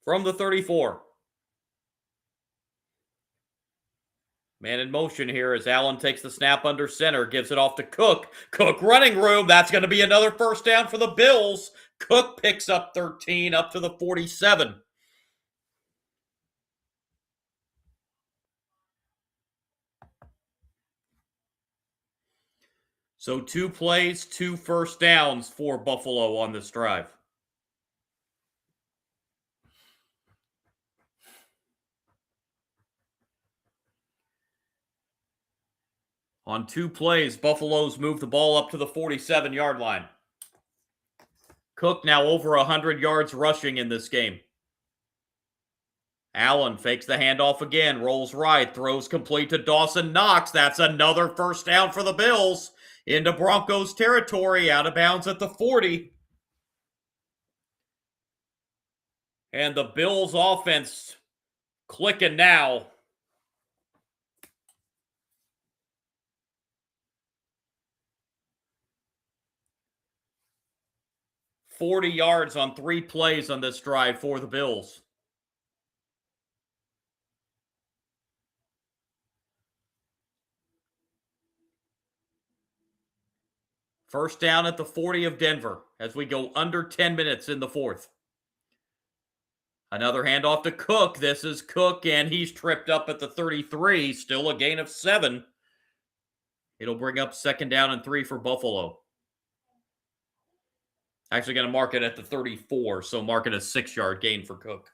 From the 34. Man in motion here as Allen takes the snap under center, gives it off to Cook. Cook running room. That's going to be another first down for the Bills. Cook picks up 13 up to the 47. So 2 plays, 2 first downs for Buffalo on this drive. On 2 plays, Buffalo's moved the ball up to the 47-yard line. Cook now over 100 yards rushing in this game. Allen fakes the handoff again, rolls right, throws complete to Dawson Knox. That's another first down for the Bills into Broncos territory, out of bounds at the 40. And the Bills offense clicking now. $40 yards on 3 plays on this drive for the Bills. First down at the 40 of Denver as we go under 10 minutes in the fourth. Another handoff to Cook. This is Cook, and he's tripped up at the 33. Still a gain of 7. It'll bring up second down and 3 for Buffalo. Actually going to mark it at the 34, so mark it a 6-yard gain for Cook.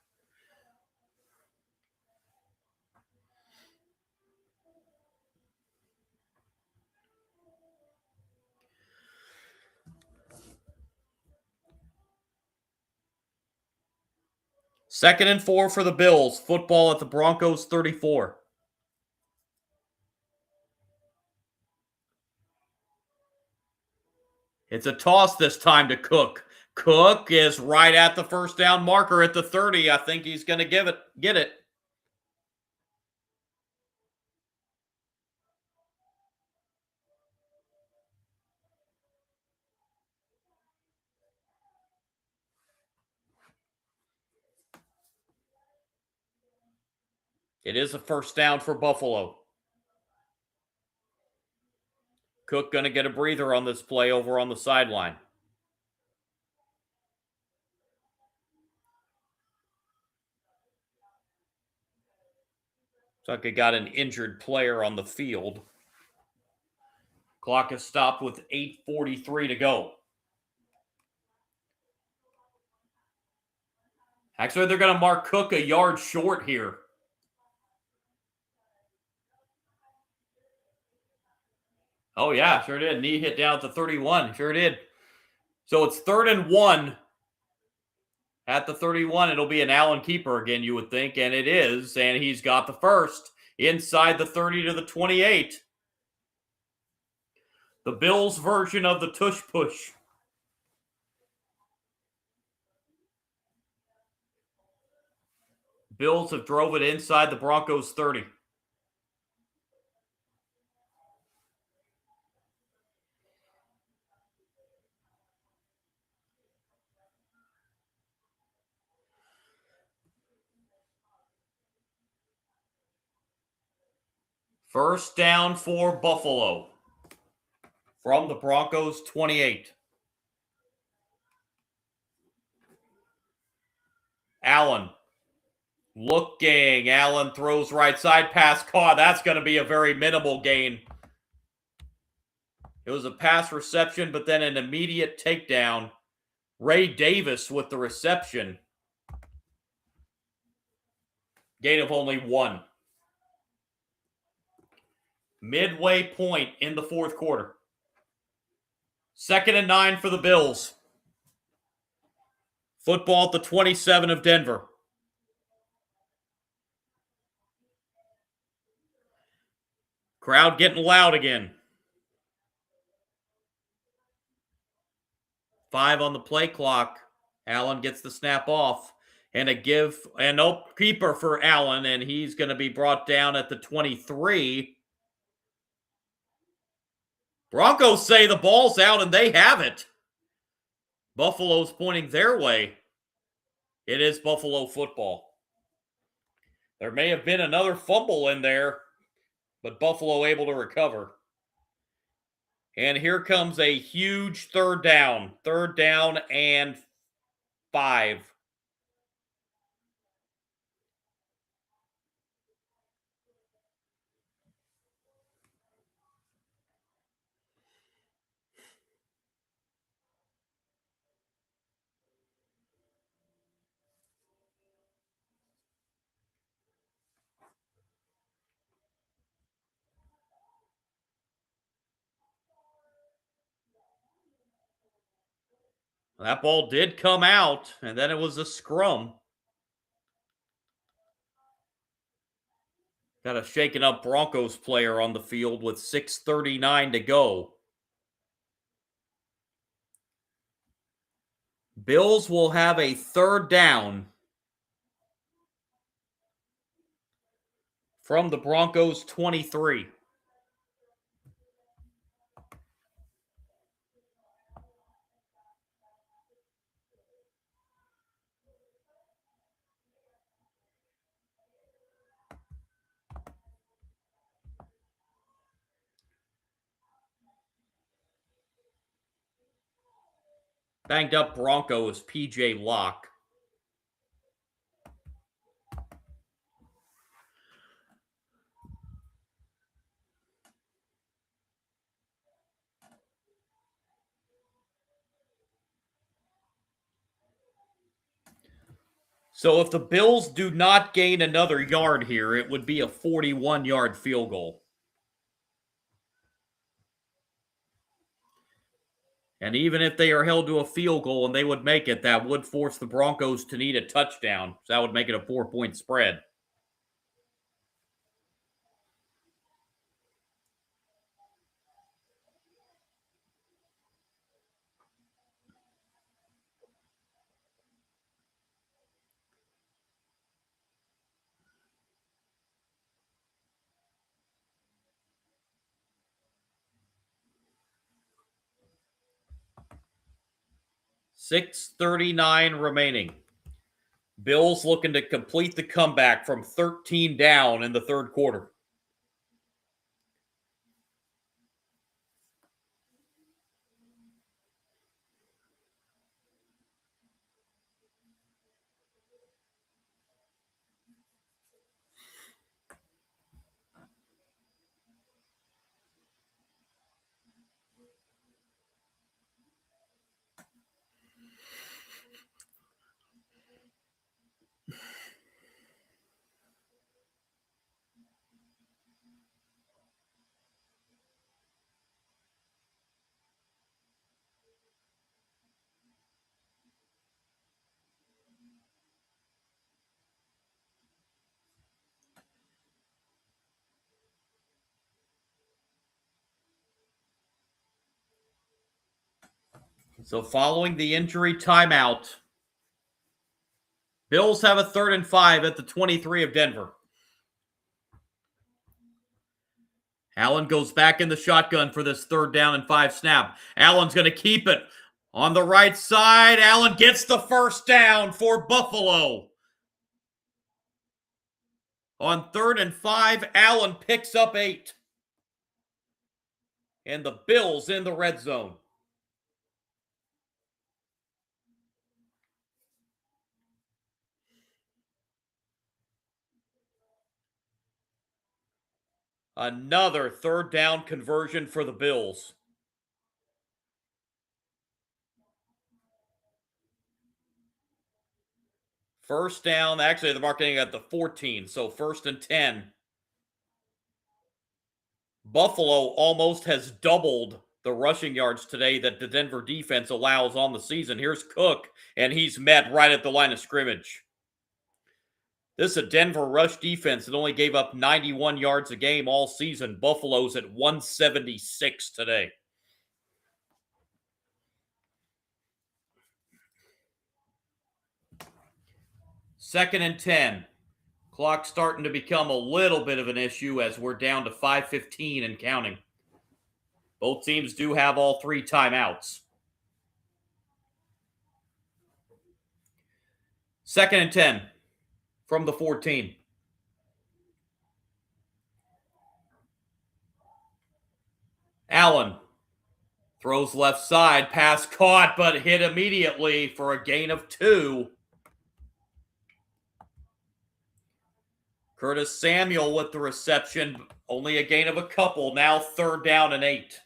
Second and 4 for the Bills. Football at the Broncos 34. It's a toss this time to Cook. Cook is right at the first down marker at the 30. I think he's going to get it. It is a first down for Buffalo. Cook going to get a breather on this play over on the sideline. Looks like they got an injured player on the field. Clock is stopped with 8:43 to go. Actually, they're going to mark Cook a yard short here. Oh, yeah, sure did. Knee hit down at the 31. Sure did. So it's 3rd and 1 at the 31. It'll be an Allen keeper again, you would think, and it is. And he's got the first inside the 30 to the 28. The Bills version of the tush push. Bills have drove it inside the Broncos 30. First down for Buffalo from the Broncos 28. Allen looking. Allen throws right side, pass caught. That's going to be a very minimal gain. It was a pass reception, but then an immediate takedown. Ray Davis with the reception. Gain of only 1. Midway point in the 4th quarter. 2nd and 9 for the Bills. Football at the 27 of Denver. Crowd getting loud again. 5 on the play clock. Allen gets the snap off. And a give, and no keeper for Allen, and he's going to be brought down at the 23. Broncos say the ball's out, and they have it. Buffalo's pointing their way. It is Buffalo football. There may have been another fumble in there, but Buffalo able to recover. And here comes a huge 3rd down. 3rd down and 5. That ball did come out, and then it was a scrum. Got a shaken up Broncos player on the field with 6:39 to go. Bills will have a 3rd down from the Broncos 23. Banged up Bronco is PJ Locke. So if the Bills do not gain another yard here, it would be a 41-yard field goal. And even if they are held to a field goal and they would make it, that would force the Broncos to need a touchdown. So that would make it a 4-point spread. $6:39 remaining. Bills looking to complete the comeback from 13 down in the 3rd quarter. So following the injury timeout, Bills have a 3rd and 5 at the 23 of Denver. Allen goes back in the shotgun for this 3rd down and 5 snap. Allen's going to keep it on the right side. Allen gets the 1st down for Buffalo. On 3rd and 5, Allen picks up 8. And the Bills in the red zone. Another 3rd down conversion for the Bills. First down, actually they're marking at the 14, so 1st and 10. Buffalo almost has doubled the rushing yards today that the Denver defense allows on the season. Here's Cook, and he's met right at the line of scrimmage. This is a Denver rush defense that only gave up 91 yards a game all season. Buffalo's at 176 today. Second and 10. Clock starting to become a little bit of an issue as we're down to 5:15 and counting. Both teams do have all 3 timeouts. 2nd and 10 from the 14. Allen throws left side, pass caught, but hit immediately for a gain of 2. Curtis Samuel with the reception, only a gain of a couple, now 3rd down and 8.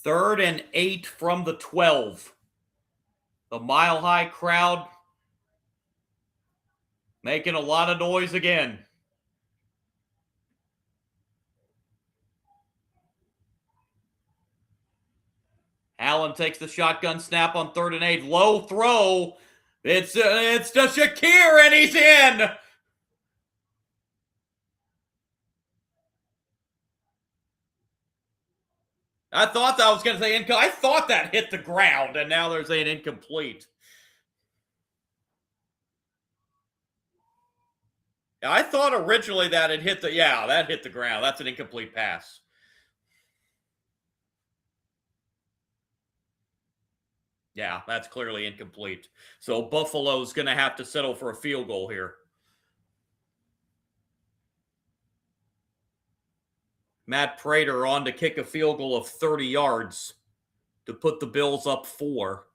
Third and 8 from the 12. The Mile High crowd making a lot of noise again. Allen takes the shotgun snap on 3rd and 8. Low throw. It's to Shakir, and he's in. I thought that I was going to say incomplete. I thought that hit the ground, and now there's an incomplete. I thought originally that it hit that hit the ground. That's an incomplete pass. Yeah, that's clearly incomplete. So Buffalo's going to have to settle for a field goal here. Matt Prater on to kick a field goal of 30 yards to put the Bills up 4.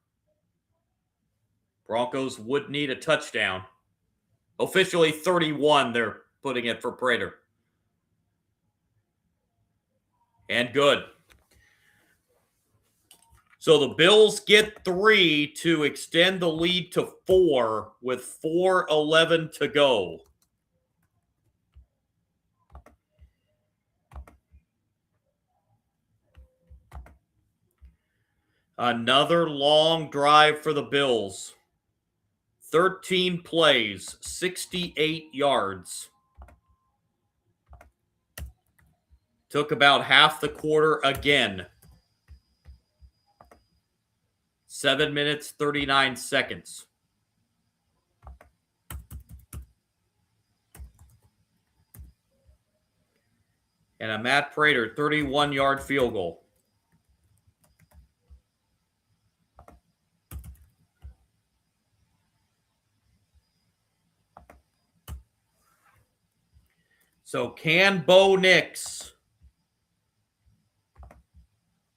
Broncos would need a touchdown. Officially 31, they're putting it for Prater. And good. So the Bills get 3 to extend the lead to 4 with 4:11 to go. Another long drive for the Bills. 13 plays, 68 yards. Took about half the quarter again. 7 minutes, 39 seconds. And a Matt Prater 31-yard field goal. So can Bo Nix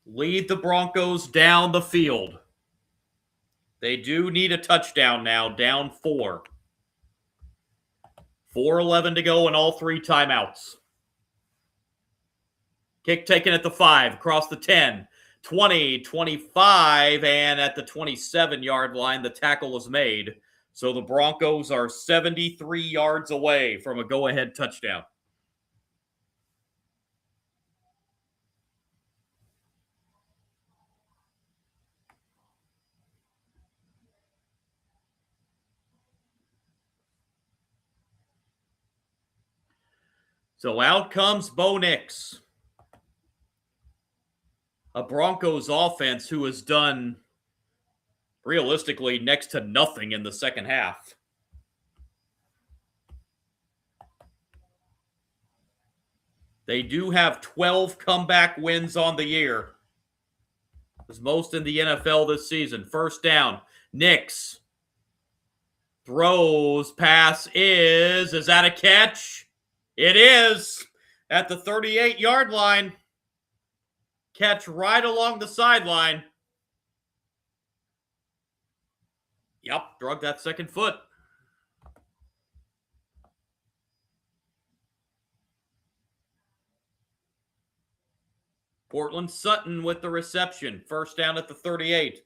lead the Broncos down the field? They do need a touchdown now, down 4. 4:11 to go and all 3 timeouts. Kick taken at the 5, across the 10, 20, 25, and at the 27-yard line, the tackle is made. So the Broncos are 73 yards away from a go-ahead touchdown. So out comes Bo Nix. A Broncos offense who has done realistically next to nothing in the second half. They do have 12 comeback wins on the year. There's most in the NFL this season. First down, Nix throws, pass is that a catch? It is at the 38-yard line. Catch right along the sideline. Yep, drug that second foot. Courtland Sutton with the reception. First down at the 38.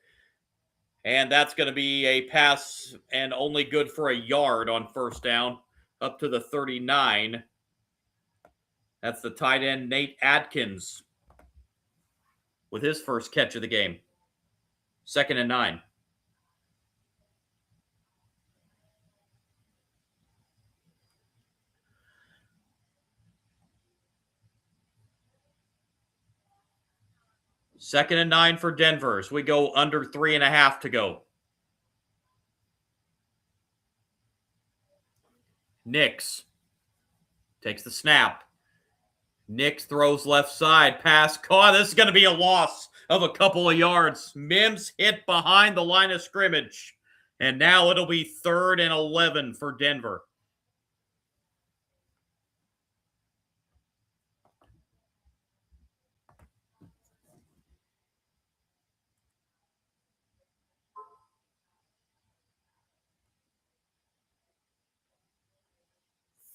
And that's going to be a pass and only good for a yard on first down up to the 39. That's the tight end, Nate Atkins, with his first catch of the game. 2nd and 9. Second and 9 for Denver as we go under 3.5 to go. Nix takes the snap. Nix throws left side. Pass caught. This is going to be a loss of a couple of yards. Mims hit behind the line of scrimmage. And now it'll be 3rd and 11 for Denver.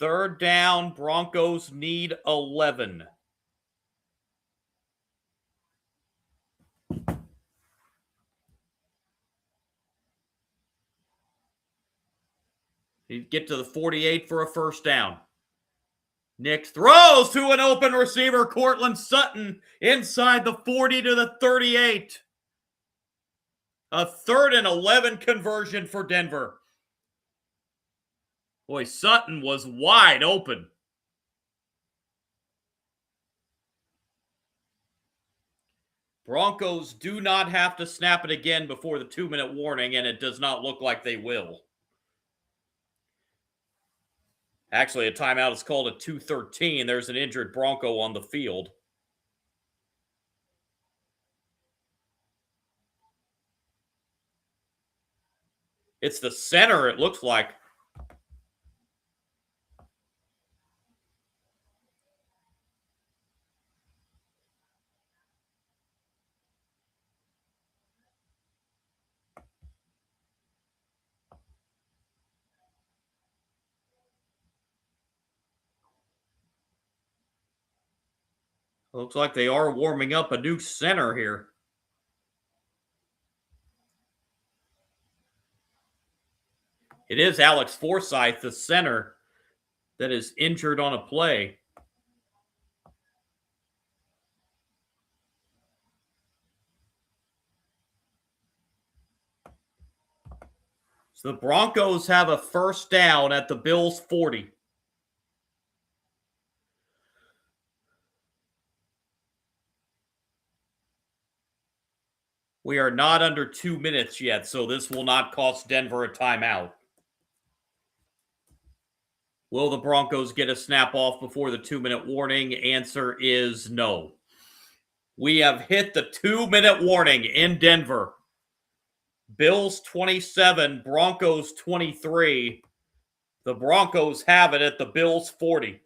Third down, Broncos need 11. He'd get to the 48 for a first down. Nix throws to an open receiver, Courtland Sutton, inside the 40 to the 38. A 3rd and 11 conversion for Denver. Boy, Sutton was wide open. Broncos do not have to snap it again before the 2-minute warning, and it does not look like they will. Actually, a timeout is called at 2:13. There's an injured Bronco on the field. It's the center, it looks like. Looks like they are warming up a new center here. It is Alex Forsythe, the center, that is injured on a play. So the Broncos have a first down at the Bills' 40. We are not under 2 minutes yet, so this will not cost Denver a timeout. Will the Broncos get a snap off before the 2-minute warning? Answer is no. We have hit the 2-minute warning in Denver. Bills 27, Broncos 23. The Broncos have it at the Bills 40.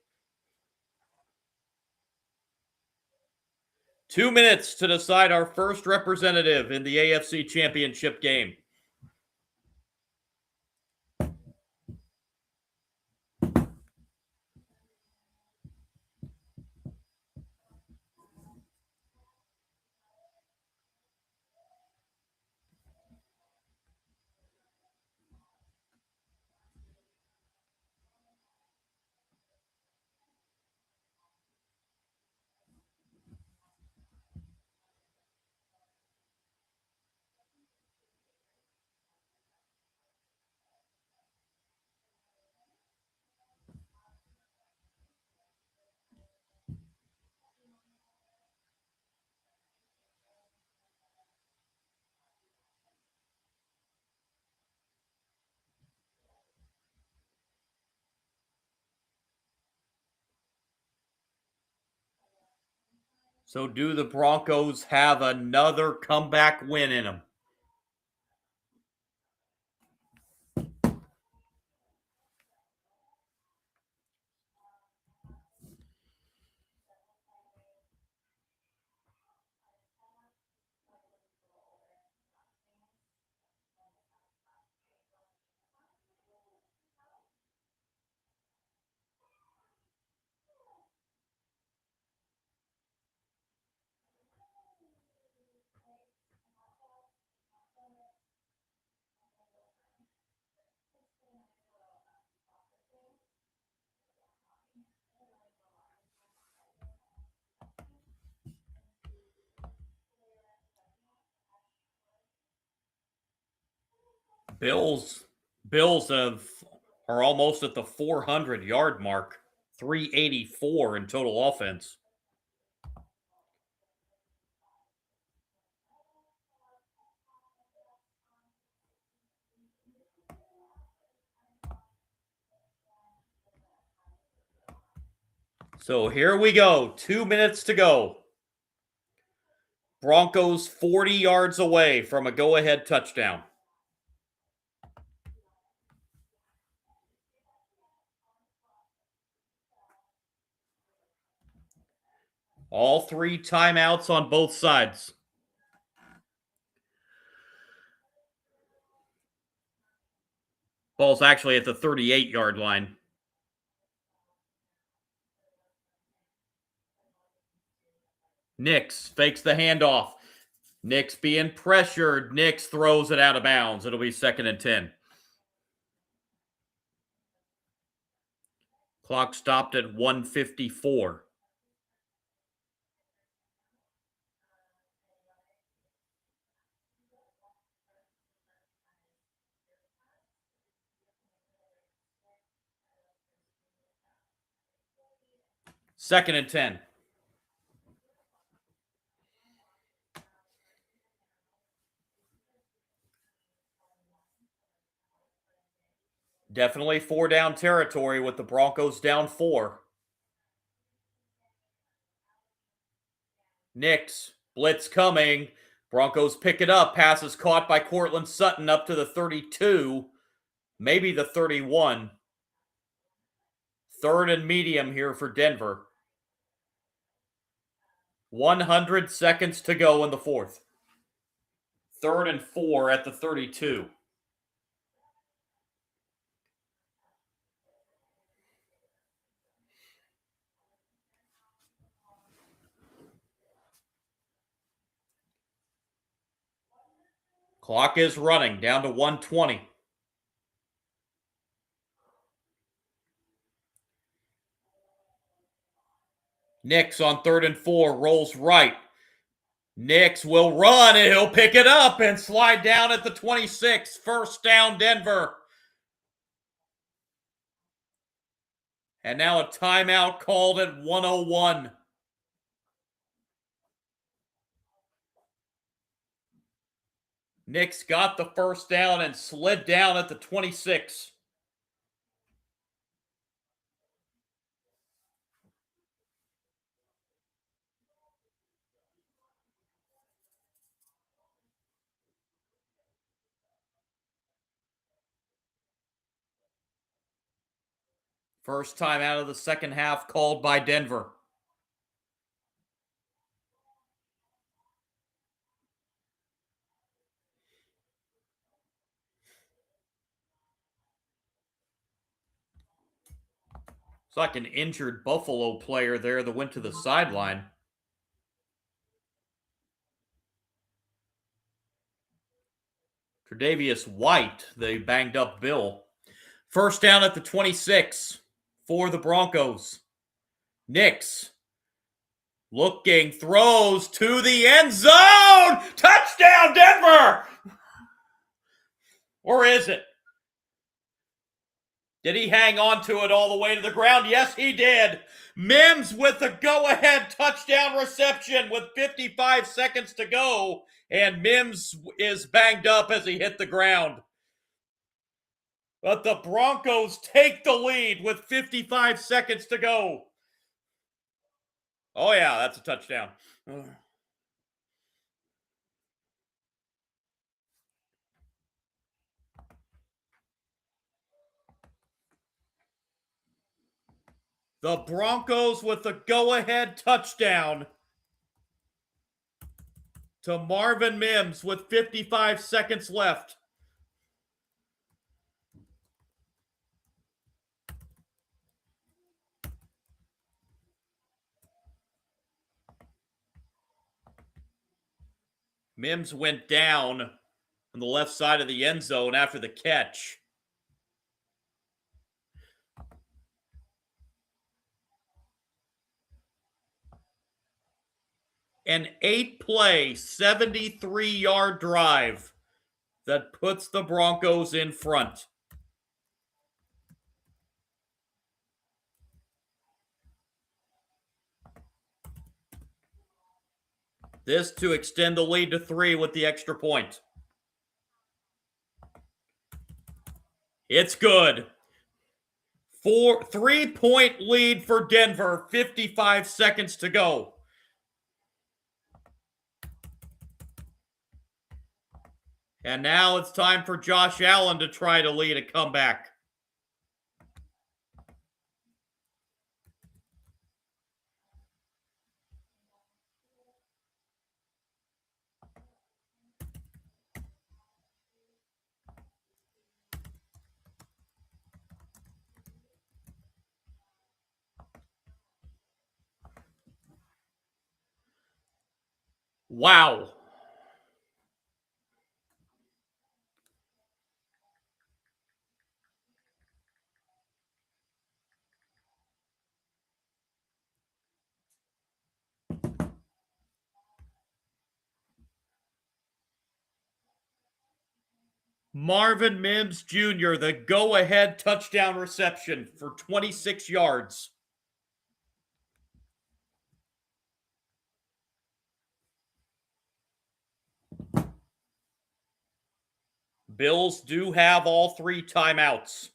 2 minutes to decide our first representative in the AFC Championship game. So do the Broncos have another comeback win in them? Bills are almost at the 400-yard mark. 384 in total offense. So here we go. 2 minutes to go. Broncos 40 yards away from a go-ahead touchdown. All 3 timeouts on both sides. Ball's actually at the 38-yard line. Nix fakes the handoff. Nix being pressured. Nix throws it out of bounds. It'll be 2nd and 10. Clock stopped at 1:54. Second and 10. Definitely 4-down territory with the Broncos down 4. Nix, blitz coming. Broncos pick it up. Pass is caught by Cortland Sutton up to the 32, maybe the 31. 3rd and medium here for Denver. 100 seconds to go in the 4th. 3rd and 4 at the 32. Clock is running down to 1:20. Nix on 3rd and 4 rolls right. Nix will run and he'll pick it up and slide down at the 26. 1st down, Denver. And now a timeout called at 1:01. Nix got the 1st down and slid down at the 26. First time out of the 2nd half called by Denver. It's like an injured Buffalo player there that went to the sideline. Tre'Davious White, the banged up Bill. 1st down at the 26 for the Broncos. Nix looking, throws to the end zone. Touchdown, Denver! Or is it? Did he hang on to it all the way to the ground? Yes, he did. Mims with the go-ahead touchdown reception with 55 seconds to go. And Mims is banged up as he hit the ground. But the Broncos take the lead with 55 seconds to go. Oh, yeah, that's a touchdown. The Broncos with the go-ahead touchdown to Marvin Mims with 55 seconds left. Mims went down on the left side of the end zone after the catch. An 8-play, 73-yard drive that puts the Broncos in front. This to extend the lead to 3 with the extra point. It's good. 3-point lead for Denver, 55 seconds to go. And now it's time for Josh Allen to try to lead a comeback. Wow. Marvin Mims Jr., the go-ahead touchdown reception for 26 yards. Bills do have all 3 timeouts.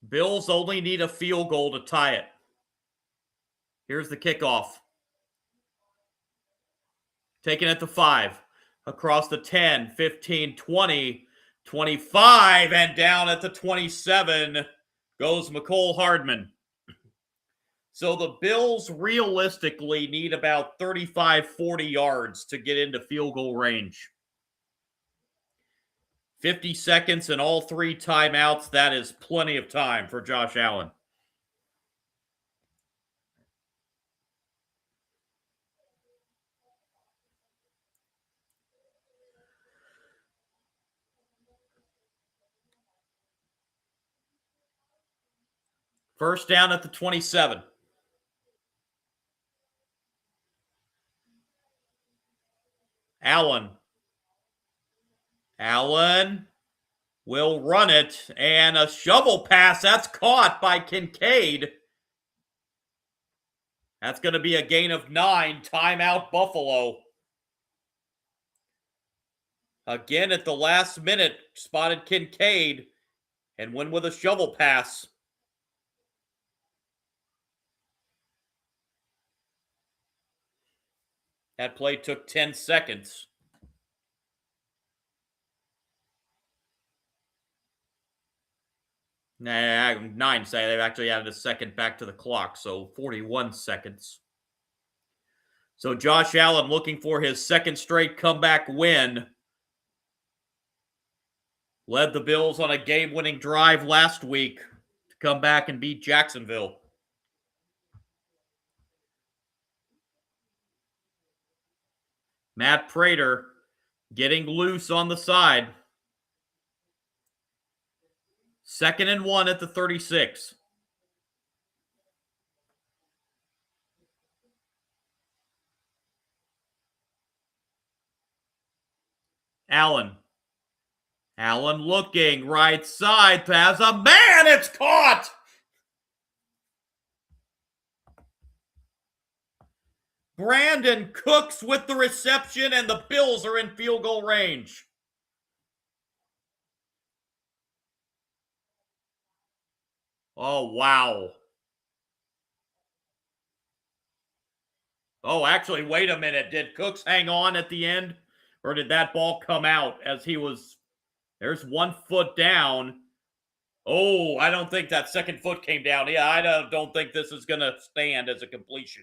Bills only need a field goal to tie it. Here's the kickoff. Taken at the 5. Across the 10, 15, 20, 25, and down at the 27 goes McCole Hardman. So the Bills realistically need about 35, 40 yards to get into field goal range. 50 seconds and all 3 timeouts. That is plenty of time for Josh Allen. First down at the 27. Allen will run it, and a shovel pass. That's caught by Kincaid. That's going to be a gain of 9. Timeout, Buffalo. Again, at the last minute, spotted Kincaid and went with a shovel pass. That play took 10 seconds. Nah, 9 seconds. They've actually added a second back to the clock, so 41 seconds. So Josh Allen looking for his second straight comeback win. Led the Bills on a game-winning drive last week to come back and beat Jacksonville. Matt Prater getting loose on the side. 2nd and 1 at the 36. Allen looking right side, pass a man, it's caught. Brandon Cooks with the reception, and the Bills are in field goal range. Oh, wow. Oh, actually, wait a minute. Did Cooks hang on at the end? Or did that ball come out as he was... There's 1 foot down. Oh, I don't think that second foot came down. Yeah, I don't think this is going to stand as a completion.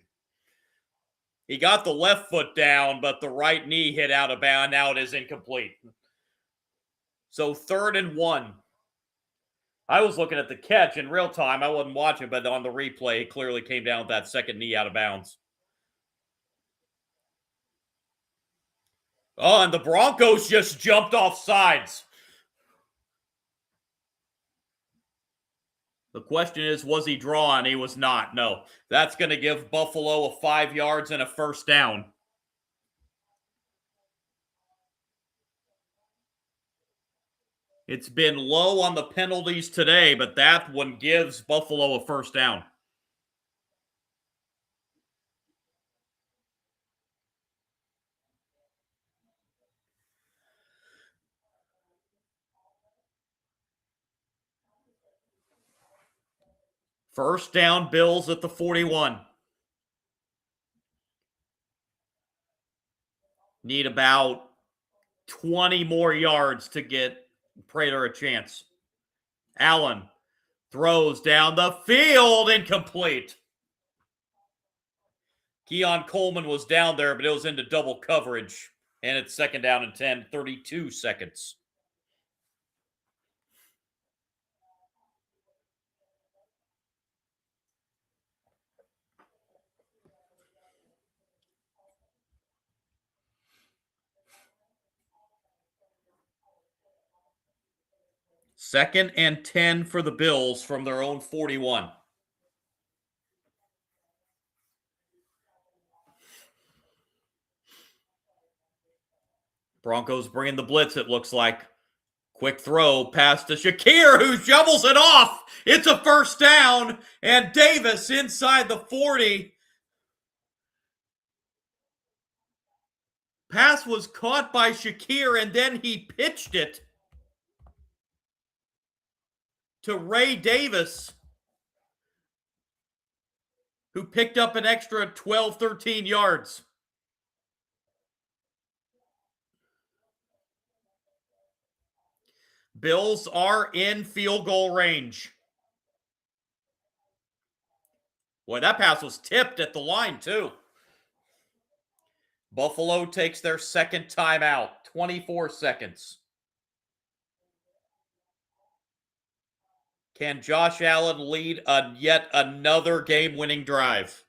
He got the left foot down, but the right knee hit out of bounds. Now it is incomplete. So 3rd and 1. I was looking at the catch in real time. I wasn't watching, but on the replay, it clearly came down with that second knee out of bounds. Oh, and the Broncos just jumped off sides. The question is, was he drawn? He was not. No. That's going to give Buffalo a 5 yards and a first down. It's been low on the penalties today, but that one gives Buffalo a first down. First down, Bills at the 41. Need about 20 more yards to get Prater a chance. Allen throws down the field, incomplete. Keon Coleman was down there, but it was into double coverage. And it's 2nd down and 10, 32 seconds. Second and 10 for the Bills from their own 41. Broncos bringing the blitz, it looks like. Quick throw pass to Shakir, who shovels it off. It's a first down, and Davis inside the 40. Pass was caught by Shakir, and then he pitched it to Ray Davis, who picked up an extra 12, 13 yards. Bills are in field goal range. Boy, that pass was tipped at the line, too. Buffalo takes their second timeout, 24 seconds. Can Josh Allen lead yet another game-winning drive?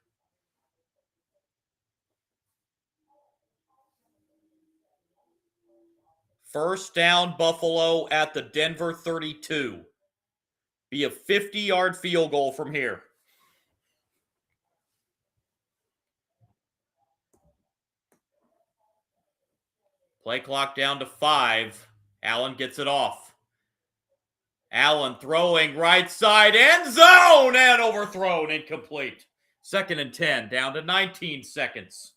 First down, Buffalo at the Denver 32. Be a 50-yard field goal from here. Play clock down to 5. Allen gets it off. Allen throwing right side end zone and overthrown, incomplete. 2nd and 10, down to 19 seconds.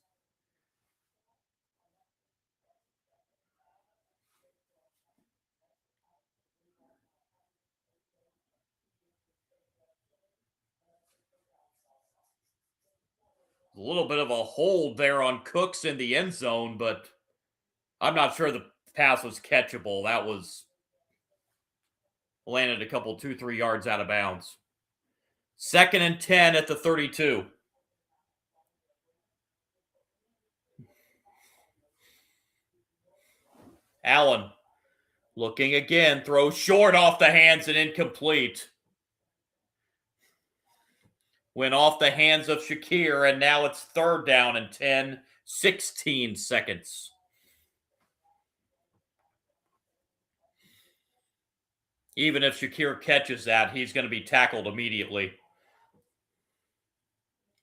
A little bit of a hold there on Cooks in the end zone, but I'm not sure the pass was catchable. That was landed a couple 2-3 yards out of bounds. 2nd and 10 at the 32. Allen looking again, throws short off the hands and incomplete. Went off the hands of Shakir, and now it's 3rd down and 10, 16 seconds. Even if Shakir catches that, he's going to be tackled immediately.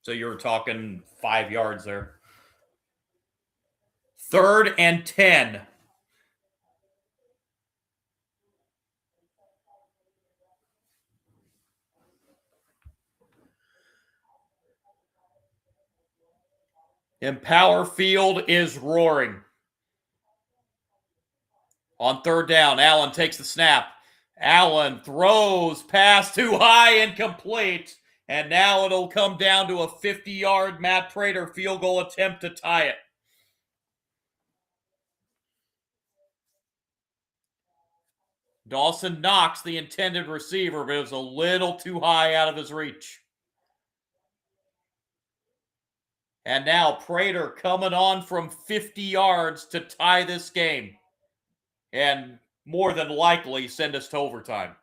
So you're talking 5 yards there. 3rd and 10. Empower Field is roaring. On 3rd down, Allen takes the snap. Allen throws, pass too high, incomplete. And now it'll come down to a 50-yard Matt Prater field goal attempt to tie it. Dawson knocks the intended receiver, but it was a little too high out of his reach. And now Prater coming on from 50 yards to tie this game. And more than likely send us to overtime.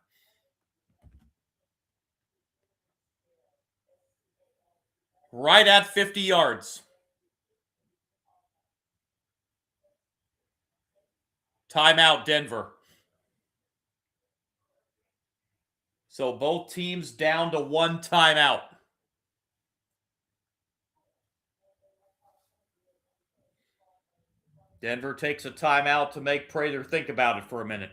Right at 50 yards. Timeout, Denver. So both teams down to one timeout. Denver takes a timeout to make Prater think about it for a minute.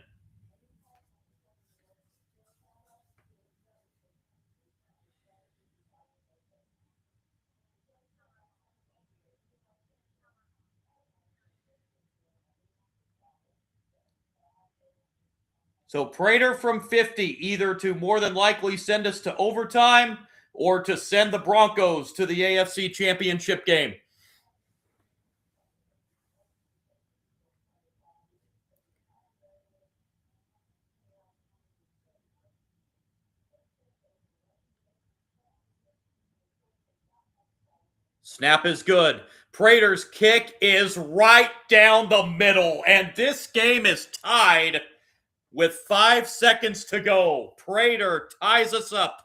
So Prater from 50, either to more than likely send us to overtime or to send the Broncos to the AFC Championship game. Snap is good. Prater's kick is right down the middle, and this game is tied with 5 seconds to go. Prater ties us up.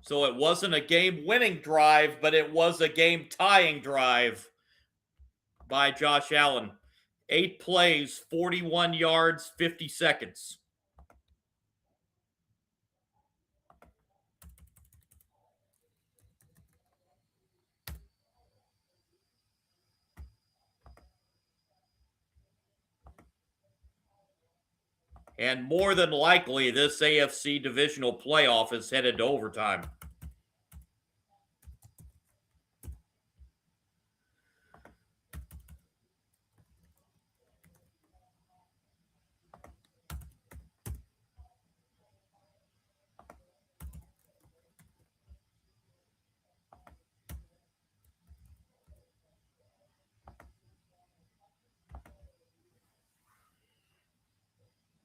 So it wasn't a game-winning drive, but it was a game-tying drive by Josh Allen. 8 plays, 41 yards, 50 seconds. And more than likely, this AFC Divisional Playoff is headed to overtime.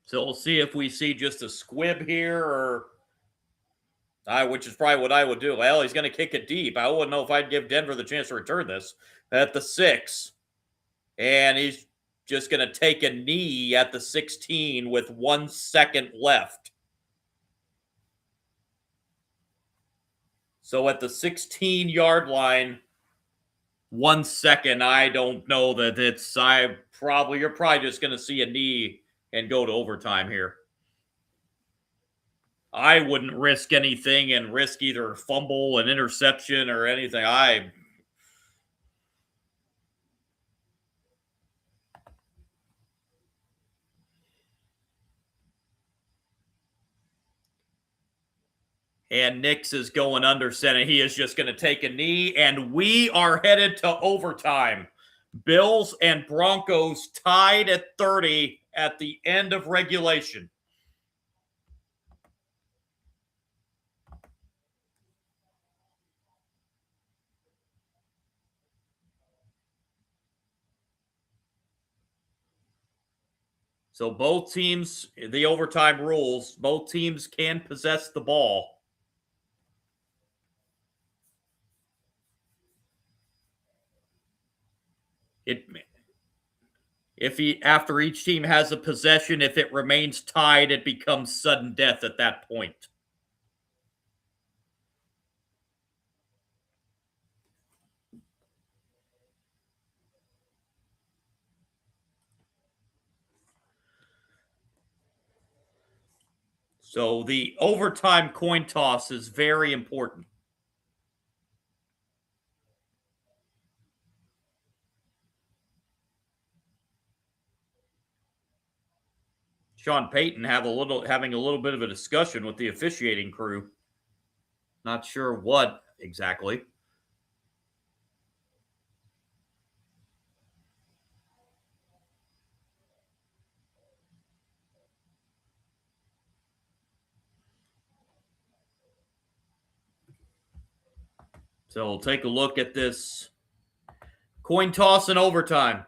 So we'll see if we see just a squib here, or which is probably what I would do. Well, he's going to kick it deep. I wouldn't know if I'd give Denver the chance to return this at the 6. And he's just going to take a knee at the 16 with 1 second left. So at the 16-yard line, 1 second, I don't know that it's, you're probably just going to see a knee and go to overtime here. I wouldn't risk anything and risk either a fumble, an interception, or anything. And Nix is going under center. He is just going to take a knee, and we are headed to overtime. Bills and Broncos tied at 30 at the end of regulation. So both teams, the overtime rules, both teams can possess the ball. After each team has a possession, if it remains tied, it becomes sudden death at that point. So the overtime coin toss is very important. Sean Payton having a little bit of a discussion with the officiating crew. Not sure what exactly. So we'll take a look at this coin toss in overtime.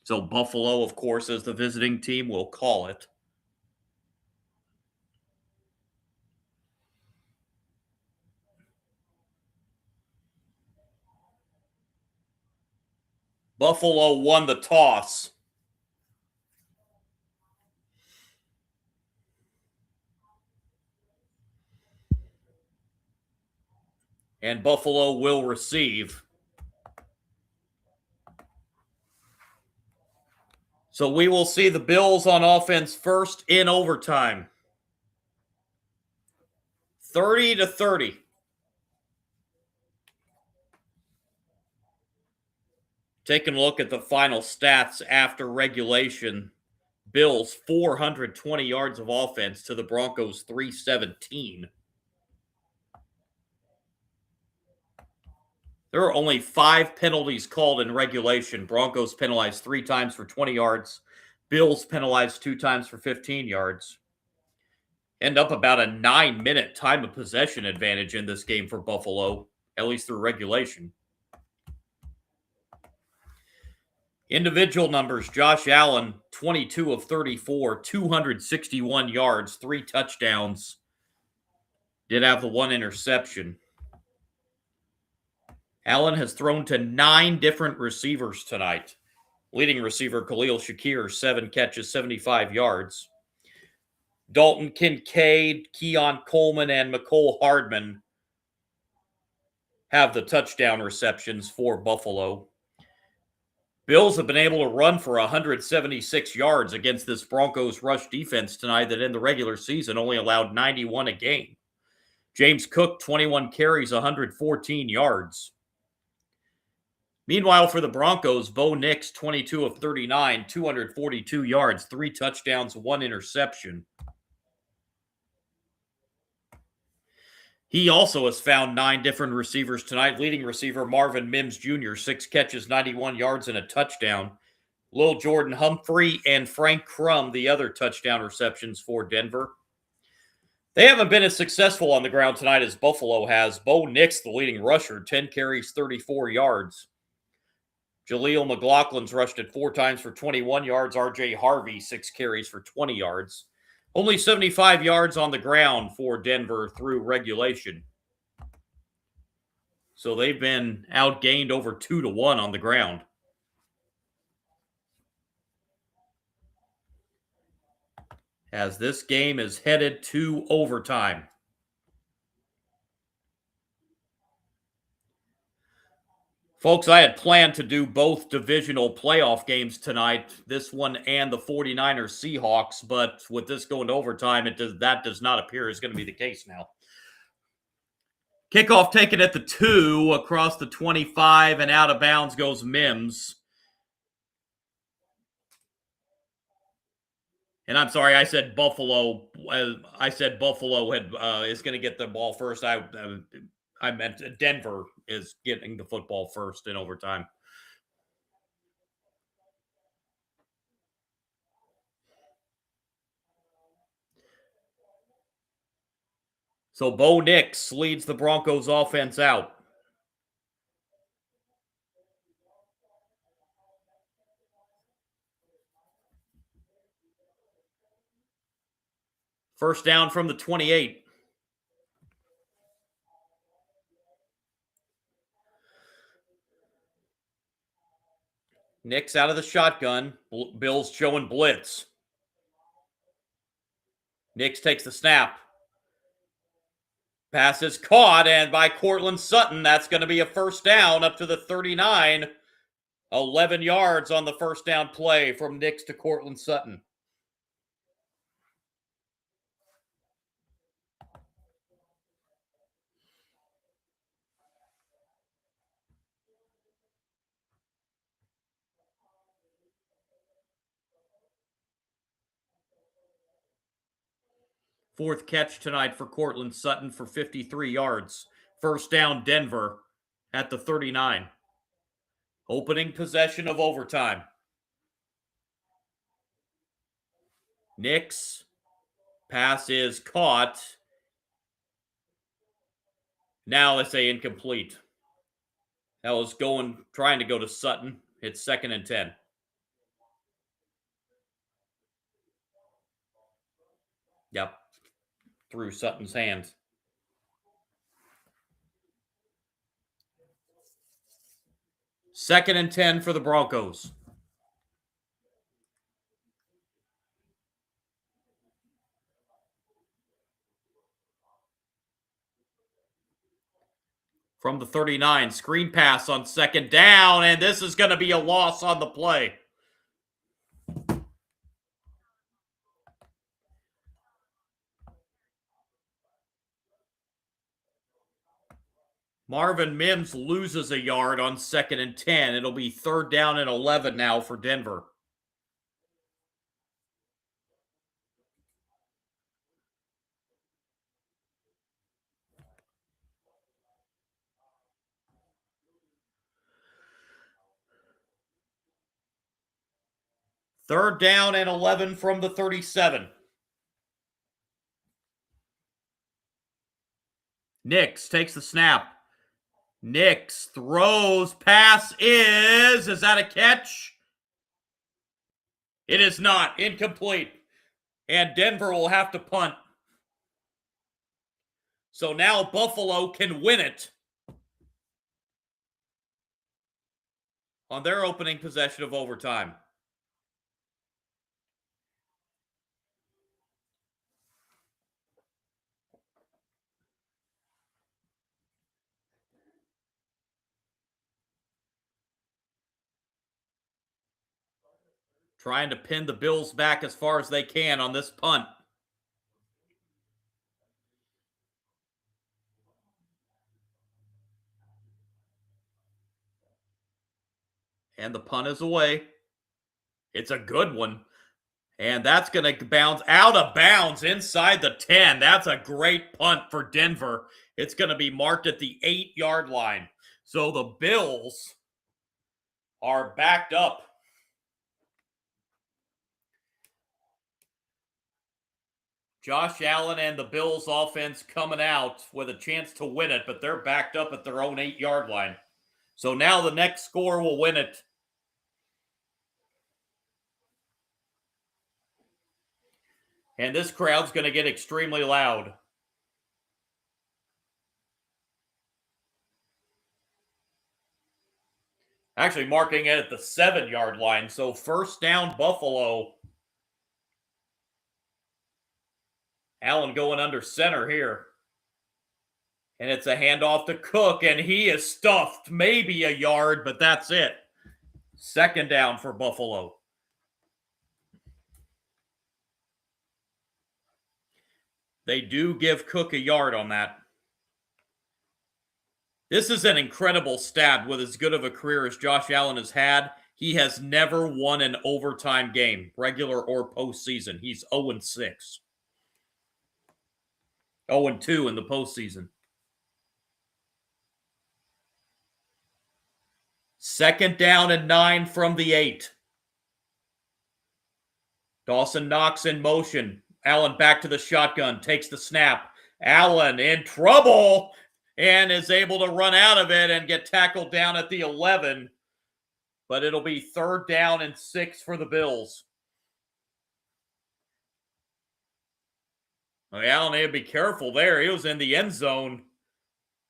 So Buffalo, of course, as the visiting team, will call it. Buffalo won the toss. And Buffalo will receive. So we will see the Bills on offense first in overtime. 30-30. Taking a look at the final stats after regulation. Bills 420 yards of offense to the Broncos 317. There are only 5 penalties called in regulation. Broncos penalized 3 times for 20 yards. Bills penalized 2 times for 15 yards. End up about a 9-minute time of possession advantage in this game for Buffalo, at least through regulation. Individual numbers, Josh Allen, 22 of 34, 261 yards, 3 touchdowns. Did have the 1 interception. Allen has thrown to 9 different receivers tonight. Leading receiver Khalil Shakir, 7 catches, 75 yards. Dalton Kincaid, Keon Coleman, and McCole Hardman have the touchdown receptions for Buffalo. Bills have been able to run for 176 yards against this Broncos rush defense tonight that in the regular season only allowed 91 a game. James Cook, 21 carries, 114 yards. Meanwhile, for the Broncos, Bo Nix, 22 of 39, 242 yards, 3 touchdowns, 1 interception. He also has found 9 different receivers tonight. Leading receiver Marvin Mims Jr., 6 catches, 91 yards, and a touchdown. Lil Jordan Humphrey and Frank Crum, the other touchdown receptions for Denver. They haven't been as successful on the ground tonight as Buffalo has. Bo Nix, the leading rusher, 10 carries, 34 yards. Jaleel McLaughlin's rushed it 4 times for 21 yards. R.J. Harvey, 6 carries for 20 yards. Only 75 yards on the ground for Denver through regulation. So they've been outgained over 2-1 on the ground. As this game is headed to overtime. Folks, I had planned to do both divisional playoff games tonight, this one and the 49ers Seahawks, but with this going to overtime, that does not appear is going to be the case now. Kickoff taken at the 2, across the 25, and out of bounds goes Mims. And I'm sorry, I said Buffalo. I said Buffalo is going to get the ball first. I meant Denver is getting the football first in overtime. So Bo Nix leads the Broncos offense out. First down from the 28. Nix out of the shotgun. Bills showing blitz. Nix takes the snap. Pass is caught, and by Courtland Sutton, that's going to be a first down up to the 39. 11 yards on the first down play from Nix to Courtland Sutton. Fourth catch tonight for Cortland Sutton for 53 yards. First down, Denver at the 39. Opening possession of overtime. Nix. Pass is caught. Now let's say incomplete. That was trying to go to Sutton. It's 2nd and 10. Yep. Through Sutton's hands. Second and 10 for the Broncos. From the 39, screen pass on 2nd down, and this is going to be a loss on the play. Marvin Mims loses a yard on 2nd and 10. It'll be 3rd down and 11 now for Denver. Third down and 11 from the 37. Nix takes the snap. Nix throws. Pass is that a catch? It is not. Incomplete. And Denver will have to punt. So now Buffalo can win it on their opening possession of overtime. Trying to pin the Bills back as far as they can on this punt. And the punt is away. It's a good one. And that's going to bounce out of bounds inside the 10. That's a great punt for Denver. It's going to be marked at the 8-yard line. So the Bills are backed up. Josh Allen and the Bills offense coming out with a chance to win it, but they're backed up at their own 8-yard line. So now the next score will win it. And this crowd's going to get extremely loud. Actually marking it at the 7-yard line. So first down, Buffalo. Allen going under center here. And it's a handoff to Cook, and he is stuffed. Maybe a yard, but that's it. Second down for Buffalo. They do give Cook a yard on that. This is an incredible stat with as good of a career as Josh Allen has had. He has never won an overtime game, regular or postseason. He's 0-6. 0-2 in the postseason. Second down and 9 from the 8. Dawson Knox in motion. Allen back to the shotgun, takes the snap. Allen in trouble and is able to run out of it and get tackled down at the 11. But it'll be 3rd down and 6 for the Bills. Well, Allen had to be careful there. He was in the end zone,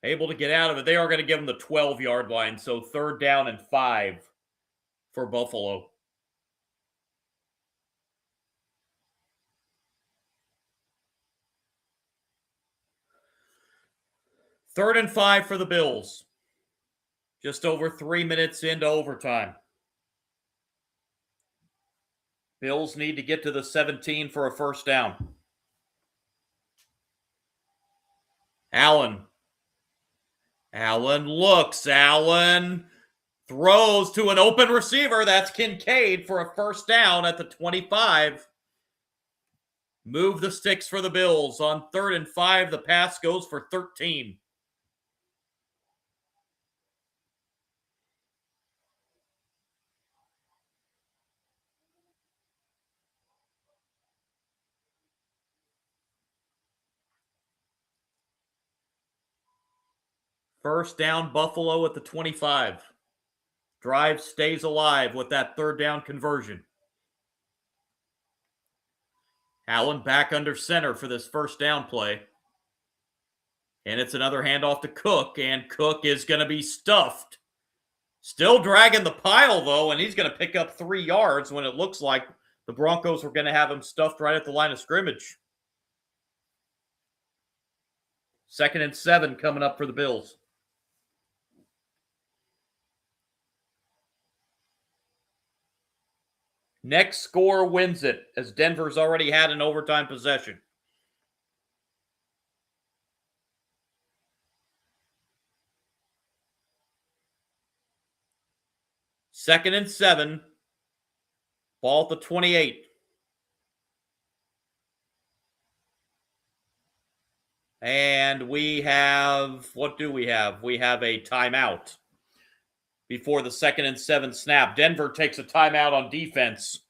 able to get out of it. They are going to give him the 12-yard line, so 3rd down and 5 for Buffalo. Third and 5 for the Bills. Just over 3 minutes into overtime. Bills need to get to the 17 for a first down. Allen. Allen looks. Allen throws to an open receiver. That's Kincaid for a first down at the 25. Move the sticks for the Bills. On 3rd and 5, the pass goes for 13. First down, Buffalo at the 25. Drive stays alive with that 3rd down conversion. Allen back under center for this first down play. And it's another handoff to Cook, and Cook is going to be stuffed. Still dragging the pile, though, and he's going to pick up 3 yards when it looks like the Broncos were going to have him stuffed right at the line of scrimmage. 2nd and 7 coming up for the Bills. Next score wins it, as Denver's already had an overtime possession. Second and 7. Ball at the 28. And we have, what do we have? We have a timeout before the 2nd and 7 snap. Denver takes a timeout on defense.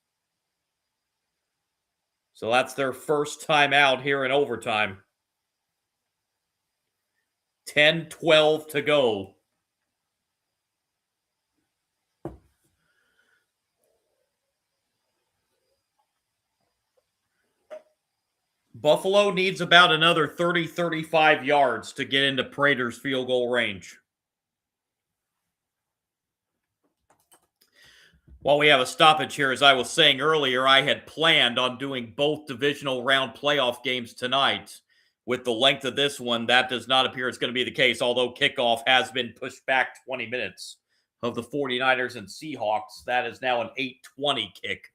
So that's their first timeout here in overtime. 10-12 to go. Buffalo needs about another 30-35 yards to get into Prater's field goal range. While we have a stoppage here, as I was saying earlier, I had planned on doing both divisional round playoff games tonight. With the length of this one, that does not appear it's going to be the case, although kickoff has been pushed back 20 minutes of the 49ers and Seahawks. That is now an 8:20 kick.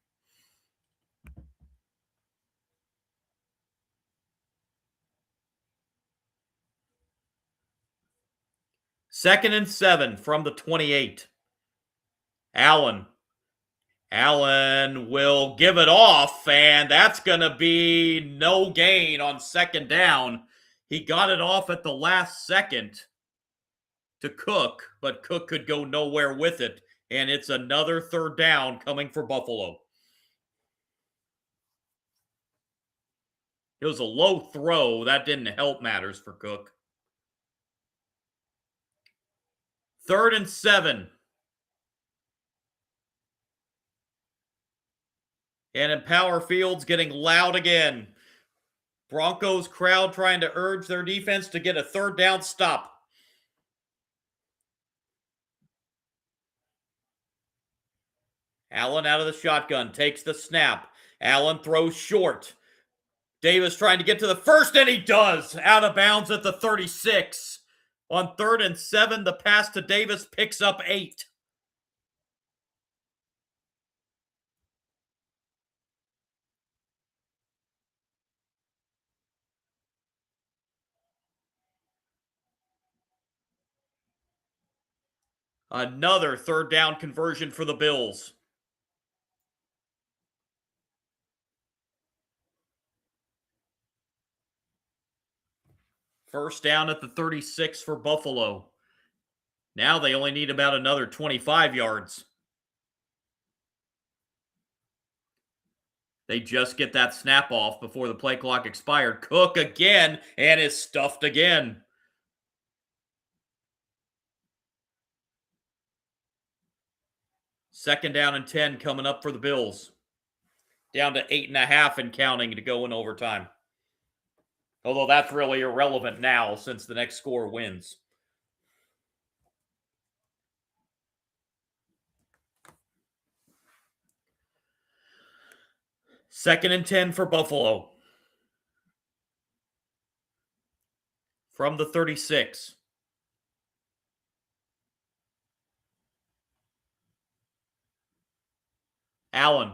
Second and 7 from the 28. Allen will give it off, and that's going to be no gain on 2nd down. He got it off at the last second to Cook, but Cook could go nowhere with it, and it's another 3rd down coming for Buffalo. It was a low throw. That didn't help matters for Cook. 3rd and 7. And Empower Field's getting loud again. Broncos crowd trying to urge their defense to get a 3rd down stop. Allen out of the shotgun, takes the snap. Allen throws short. Davis trying to get to the first, and he does. Out of bounds at the 36. On 3rd and 7, the pass to Davis picks up 8. Another 3rd down conversion for the Bills. First down at the 36 for Buffalo. Now they only need about another 25 yards. They just get that snap off before the play clock expired. Cook again, and is stuffed again. Second down and 10 coming up for the Bills. Down to 8.5 and counting to go in overtime. Although that's really irrelevant now since the next score wins. Second and 10 for Buffalo. From the 36. Allen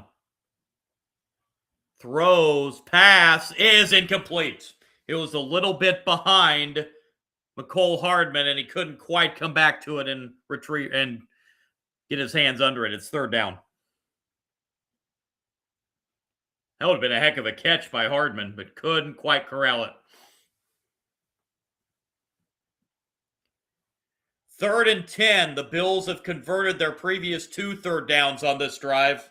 throws, pass is incomplete. It was a little bit behind Mecole Hardman, and he couldn't quite come back to it and retrieve and get his hands under it. It's 3rd down. That would have been a heck of a catch by Hardman, but couldn't quite corral it. 3rd and 10. The Bills have converted their previous 2 third downs on this drive.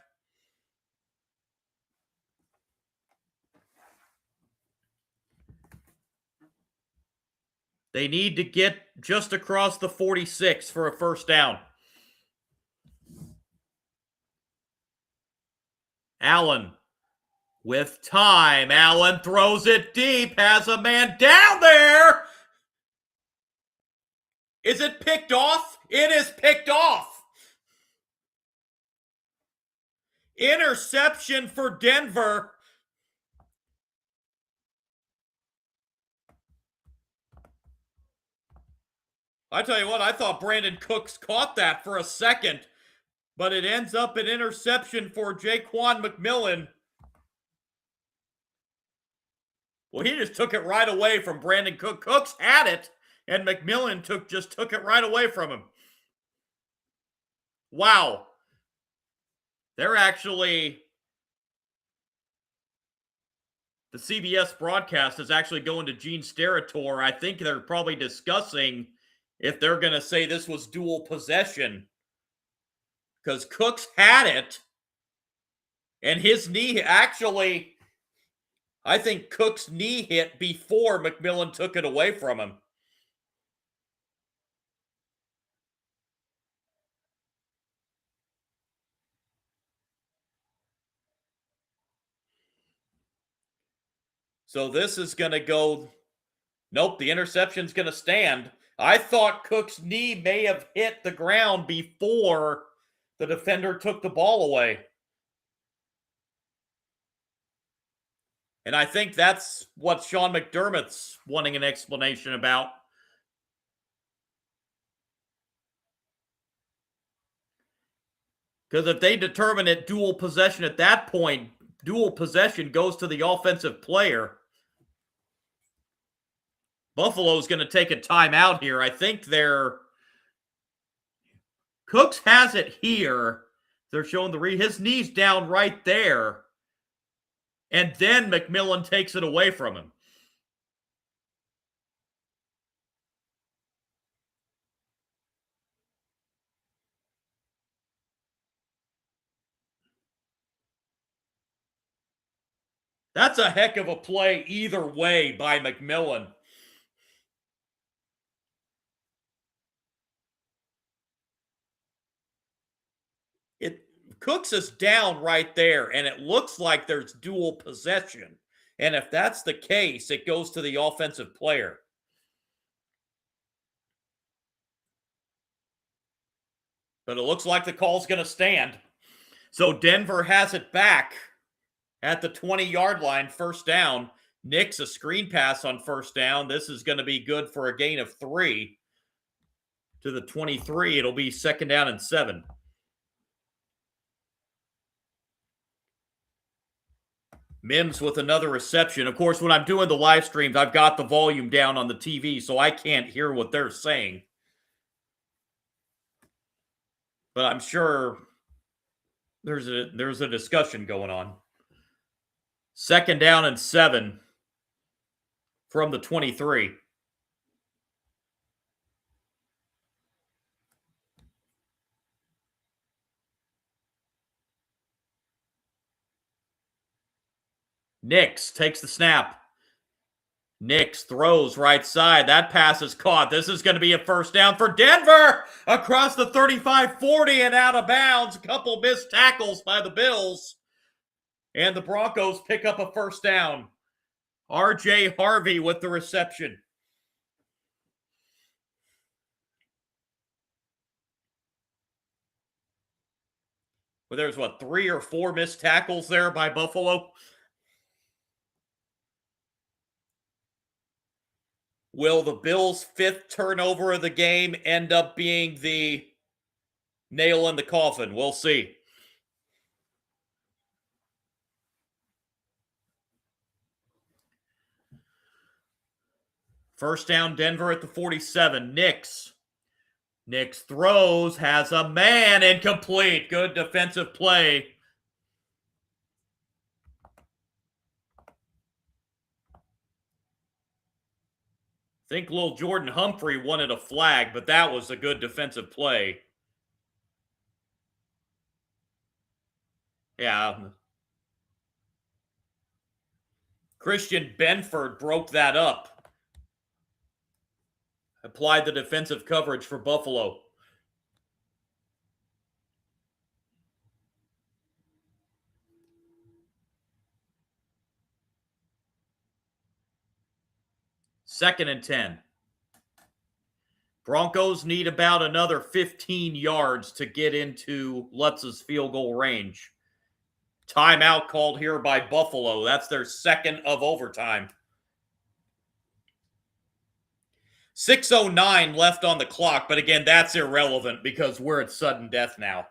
They need to get just across the 46 for a first down. Allen with time. Allen throws it deep, has a man down there. Is it picked off? It is picked off. Interception for Denver. I tell you what, I thought Brandon Cooks caught that for a second, but it ends up an interception for Jaquan McMillan. Well, he just took it right away from Brandon Cook. Cooks had it, and McMillan just took it right away from him. Wow. They're actually... The CBS broadcast is actually going to Gene Steratore. I think they're probably discussing if they're going to say this was dual possession. Because Cooks had it, and his knee actually... I think Cook's knee hit before McMillan took it away from him. So this is going to go... Nope, the interception's going to stand. I thought Cook's knee may have hit the ground before the defender took the ball away. And I think that's what Sean McDermott's wanting an explanation about. Because if they determine it dual possession at that point, dual possession goes to the offensive player. Buffalo's going to take a timeout here. I think Cooks has it here. They're showing his knee's down right there. And then McMillan takes it away from him. That's a heck of a play either way by McMillan. Cooks is down right there, and it looks like there's dual possession. And if that's the case, it goes to the offensive player. But it looks like the call's going to stand. So Denver has it back at the 20-yard line, first down. Nick's a screen pass on first down. This is going to be good for a gain of 3 to the 23. It'll be 2nd down and 7. Mims with another reception. Of course, when I'm doing the live streams, I've got the volume down on the TV, so I can't hear what they're saying. But I'm sure there's a discussion going on. 2nd down and 7 from the 23. Nix takes the snap. Nix throws right side. That pass is caught. This is going to be a first down for Denver across the 35-40 and out of bounds. A couple missed tackles by the Bills. And the Broncos pick up a first down. R.J. Harvey with the reception. Well, there's 3 or 4 missed tackles there by Buffalo. Will the Bills' 5th turnover of the game end up being the nail in the coffin? We'll see. First down, Denver at the 47. Nix throws, has a man, incomplete. Good defensive play. think little Jordan Humphrey wanted a flag, but that was a good defensive play. Yeah. Christian Benford broke that up. Applied the defensive coverage for Buffalo. Second and 10. Broncos need about another 15 yards to get into Lutz's field goal range. Timeout called here by Buffalo. That's their second of overtime. 6:09 left on the clock, but again, that's irrelevant because we're at sudden death now.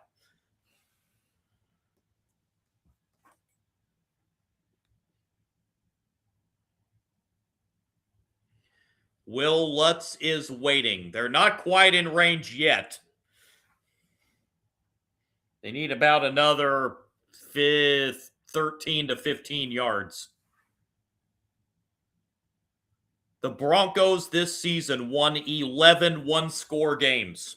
Will Lutz is waiting. They're not quite in range yet. They need about another 13 to 15 yards. The Broncos this season won 11 one-score games.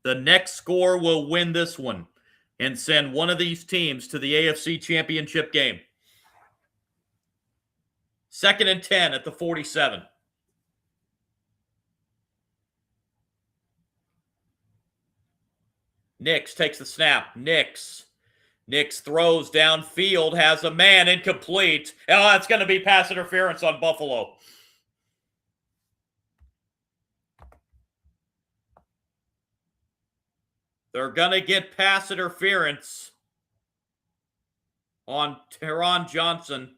The next score will win this one and send one of these teams to the AFC Championship game. Second and 10 at the 47. Nix takes the snap. Nix throws downfield, has a man, incomplete. Oh, it's going to be pass interference on Buffalo. They're going to get pass interference on Teron Johnson.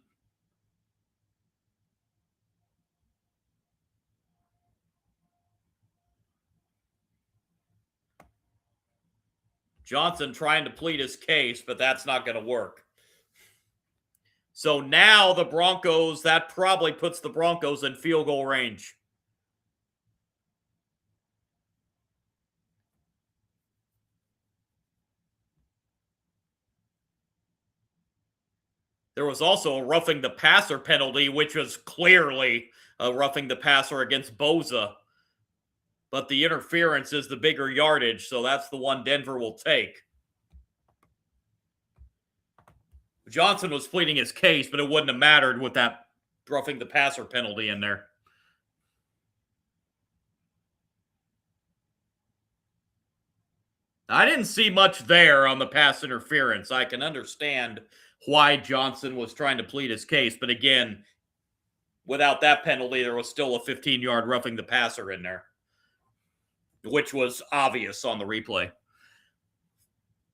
Johnson trying to plead his case, but that's not going to work. So now the Broncos, that probably puts the Broncos in field goal range. There was also a roughing the passer penalty, which was clearly a roughing the passer against Bosa. But the interference is the bigger yardage, so that's the one Denver will take. Johnson was pleading his case, but it wouldn't have mattered with that roughing the passer penalty in there. I didn't see much there on the pass interference. I can understand why Johnson was trying to plead his case, but again, without that penalty, there was still a 15-yard roughing the passer in there, which was obvious on the replay.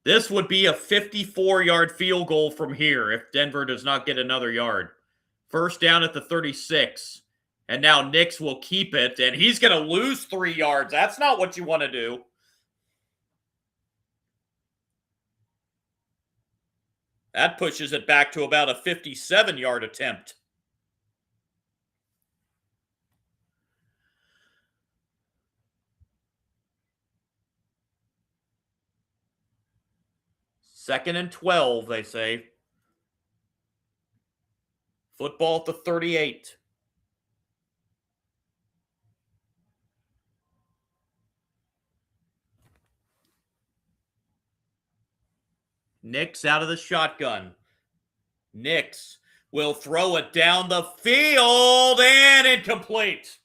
This would be a 54-yard field goal from here if Denver does not get another yard. First down at the 36. And now Nix will keep it, and he's going to lose 3 yards. That's not what you want to do. That pushes it back to about a 57-yard attempt. Second and 12, they say. Football at the 38. Nix out of the shotgun. Nix will throw it down the field and incomplete.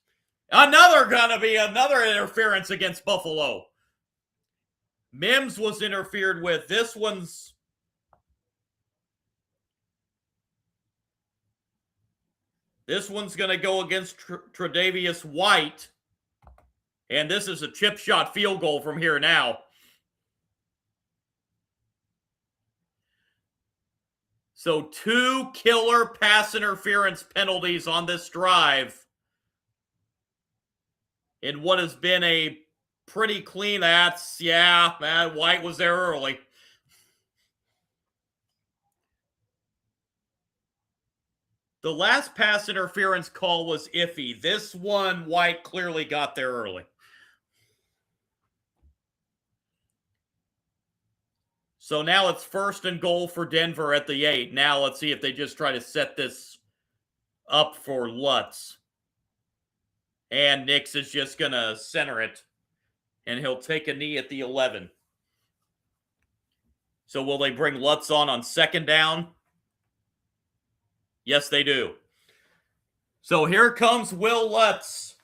Another interference against Buffalo. Mims was interfered with. This one's going to go against Tre'Davious White. And this is a chip shot field goal from here now. So 2 killer pass interference penalties on this drive in what has been a pretty clean. White was there early. The last pass interference call was iffy. This one, White clearly got there early. So now it's 1st and goal for Denver at the 8. Now let's see if they just try to set this up for Lutz. And Nix is just going to center it. And he'll take a knee at the 11. So will they bring Lutz on 2nd down? Yes, they do. So here comes Will Lutz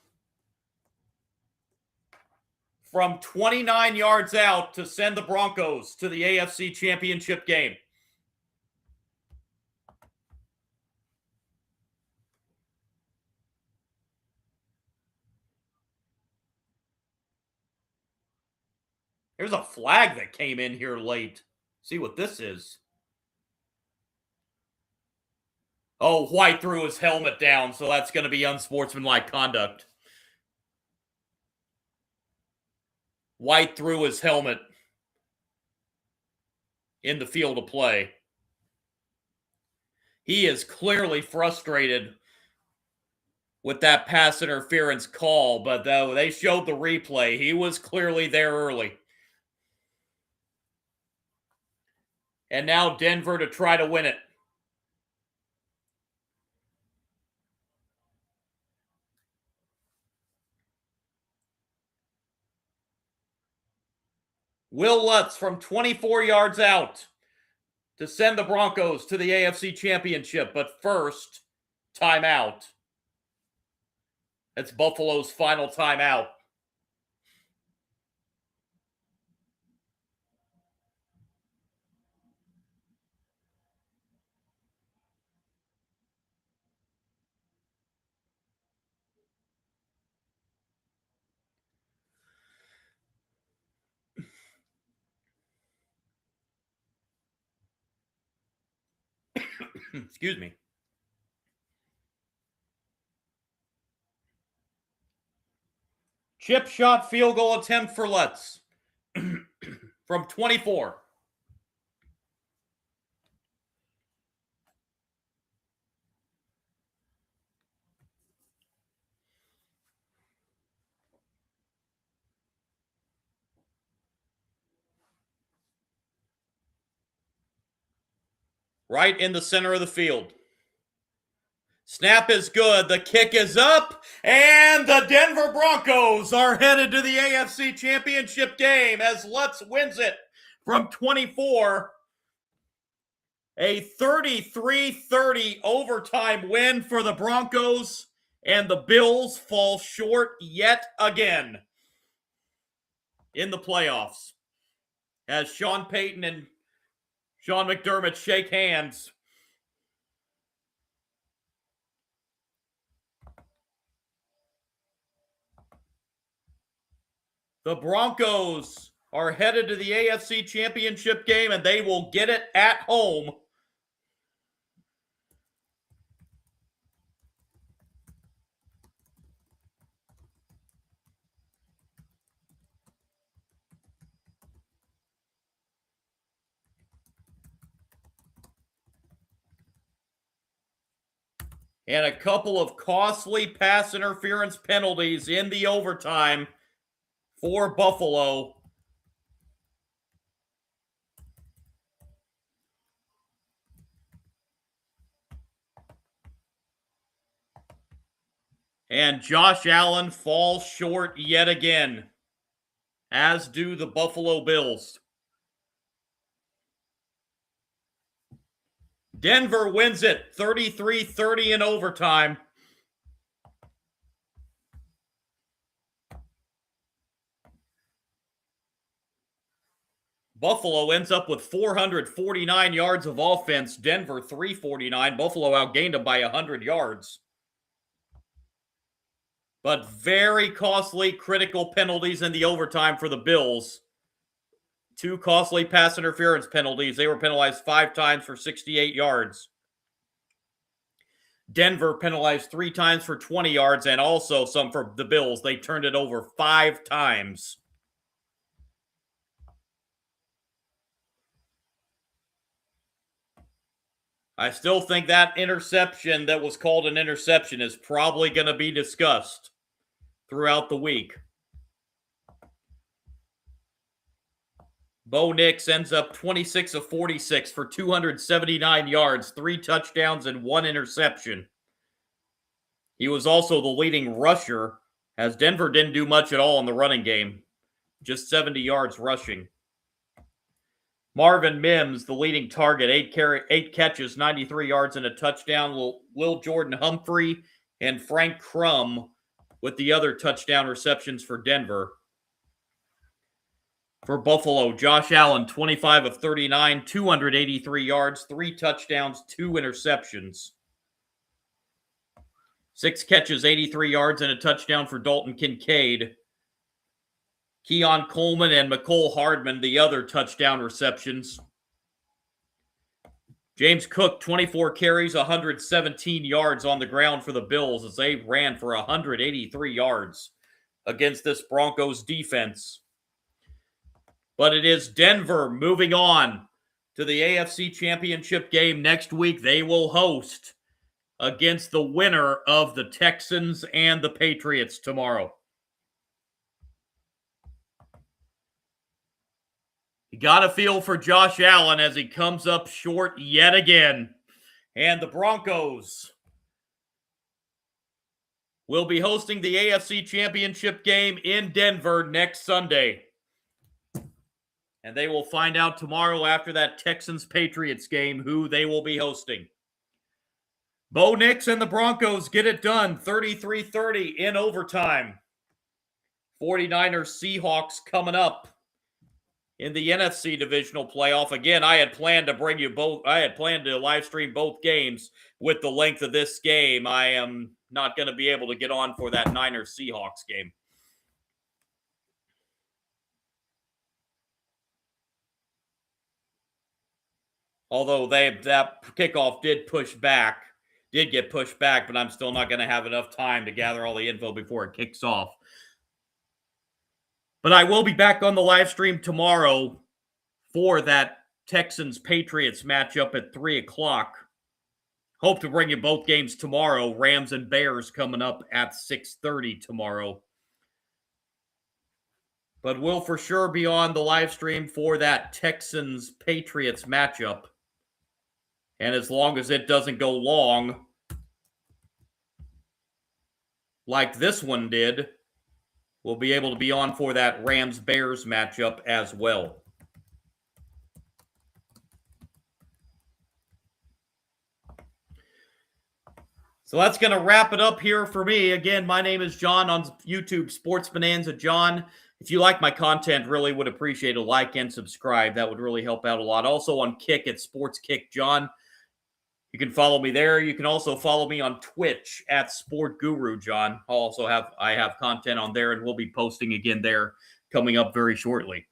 from 29 yards out to send the Broncos to the AFC Championship game. There's a flag that came in here late. See what this is. Oh, White threw his helmet down, so that's going to be unsportsmanlike conduct. White threw his helmet in the field of play. He is clearly frustrated with that pass interference call, but though they showed the replay, he was clearly there early. And now Denver to try to win it. Will Lutz from 24 yards out to send the Broncos to the AFC Championship. But first, timeout. That's Buffalo's final timeout. Excuse me. Chip shot field goal attempt for Lutz from 24. Right in the center of the field. Snap is good. The kick is up. And the Denver Broncos are headed to the AFC Championship game as Lutz wins it from 24. A 33-30 overtime win for the Broncos. And the Bills fall short yet again in the playoffs as Sean Payton and Sean McDermott shake hands. The Broncos are headed to the AFC Championship game, and they will get it at home. And a couple of costly pass interference penalties in the overtime for Buffalo. And Josh Allen falls short yet again, as do the Buffalo Bills. Denver wins it 33-30 in overtime. Buffalo ends up with 449 yards of offense. Denver 349. Buffalo outgained them by 100 yards. But very costly critical penalties in the overtime for the Bills. 2 costly pass interference penalties. They were penalized 5 times for 68 yards. Denver penalized 3 times for 20 yards and also some for the Bills. They turned it over 5 times. I still think that interception that was called an interception is probably going to be discussed throughout the week. Bo Nix ends up 26 of 46 for 279 yards, 3 touchdowns, and 1 interception. He was also the leading rusher, as Denver didn't do much at all in the running game, just 70 yards rushing. Marvin Mims, the leading target, 8 catches, 93 yards, and a touchdown. Lil Jordan Humphrey and Frank Crum with the other touchdown receptions for Denver. For Buffalo, Josh Allen, 25 of 39, 283 yards, 3 touchdowns, 2 interceptions. 6 catches, 83 yards, and a touchdown for Dalton Kincaid. Keon Coleman and McCole Hardman, the other touchdown receptions. James Cook, 24 carries, 117 yards on the ground for the Bills as they ran for 183 yards against this Broncos defense. But it is Denver moving on to the AFC Championship game next week. They will host against the winner of the Texans and the Patriots tomorrow. You got to feel for Josh Allen as he comes up short yet again. And the Broncos will be hosting the AFC Championship game in Denver next Sunday. And they will find out tomorrow after that Texans-Patriots game who they will be hosting. Bo Nix and the Broncos get it done, 33-30 in overtime. 49ers Seahawks coming up in the NFC Divisional Playoff. Again, I had planned to bring you both. I had planned to live stream both games with the length of this game. I am not going to be able to get on for that Niners Seahawks game. Although that kickoff did get pushed back, but I'm still not going to have enough time to gather all the info before it kicks off. But I will be back on the live stream tomorrow for that Texans-Patriots matchup at 3 o'clock. Hope to bring you both games tomorrow. Rams and Bears coming up at 6:30 tomorrow. But we'll for sure be on the live stream for that Texans-Patriots matchup. And as long as it doesn't go long, like this one did, we'll be able to be on for that Rams-Bears matchup as well. So that's going to wrap it up here for me. Again, my name is John on YouTube, Sports Bonanza John. If you like my content, really would appreciate a like and subscribe. That would really help out a lot. Also on Kick at Sports Kick John. You can follow me there. You can also follow me on Twitch at Sport Guru John. I have content on there, and we'll be posting again there coming up very shortly.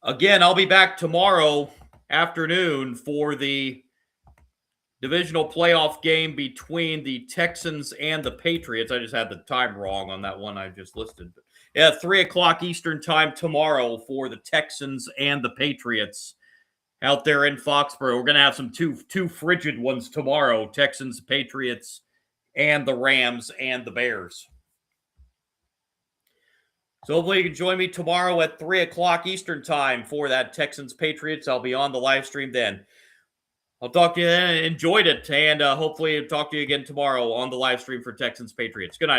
Again, I'll be back tomorrow afternoon for the divisional playoff game between the Texans and the Patriots. I just had the time wrong on that one I just listed. But yeah, 3 o'clock Eastern time tomorrow for the Texans and the Patriots out there in Foxborough. We're going to have some two frigid ones tomorrow, Texans, Patriots, and the Rams and the Bears. So hopefully you can join me tomorrow at 3 o'clock Eastern time for that Texans-Patriots. I'll be on the live stream then. I'll talk to you then. Enjoyed it, and hopefully I'll talk to you again tomorrow on the live stream for Texans-Patriots. Good night.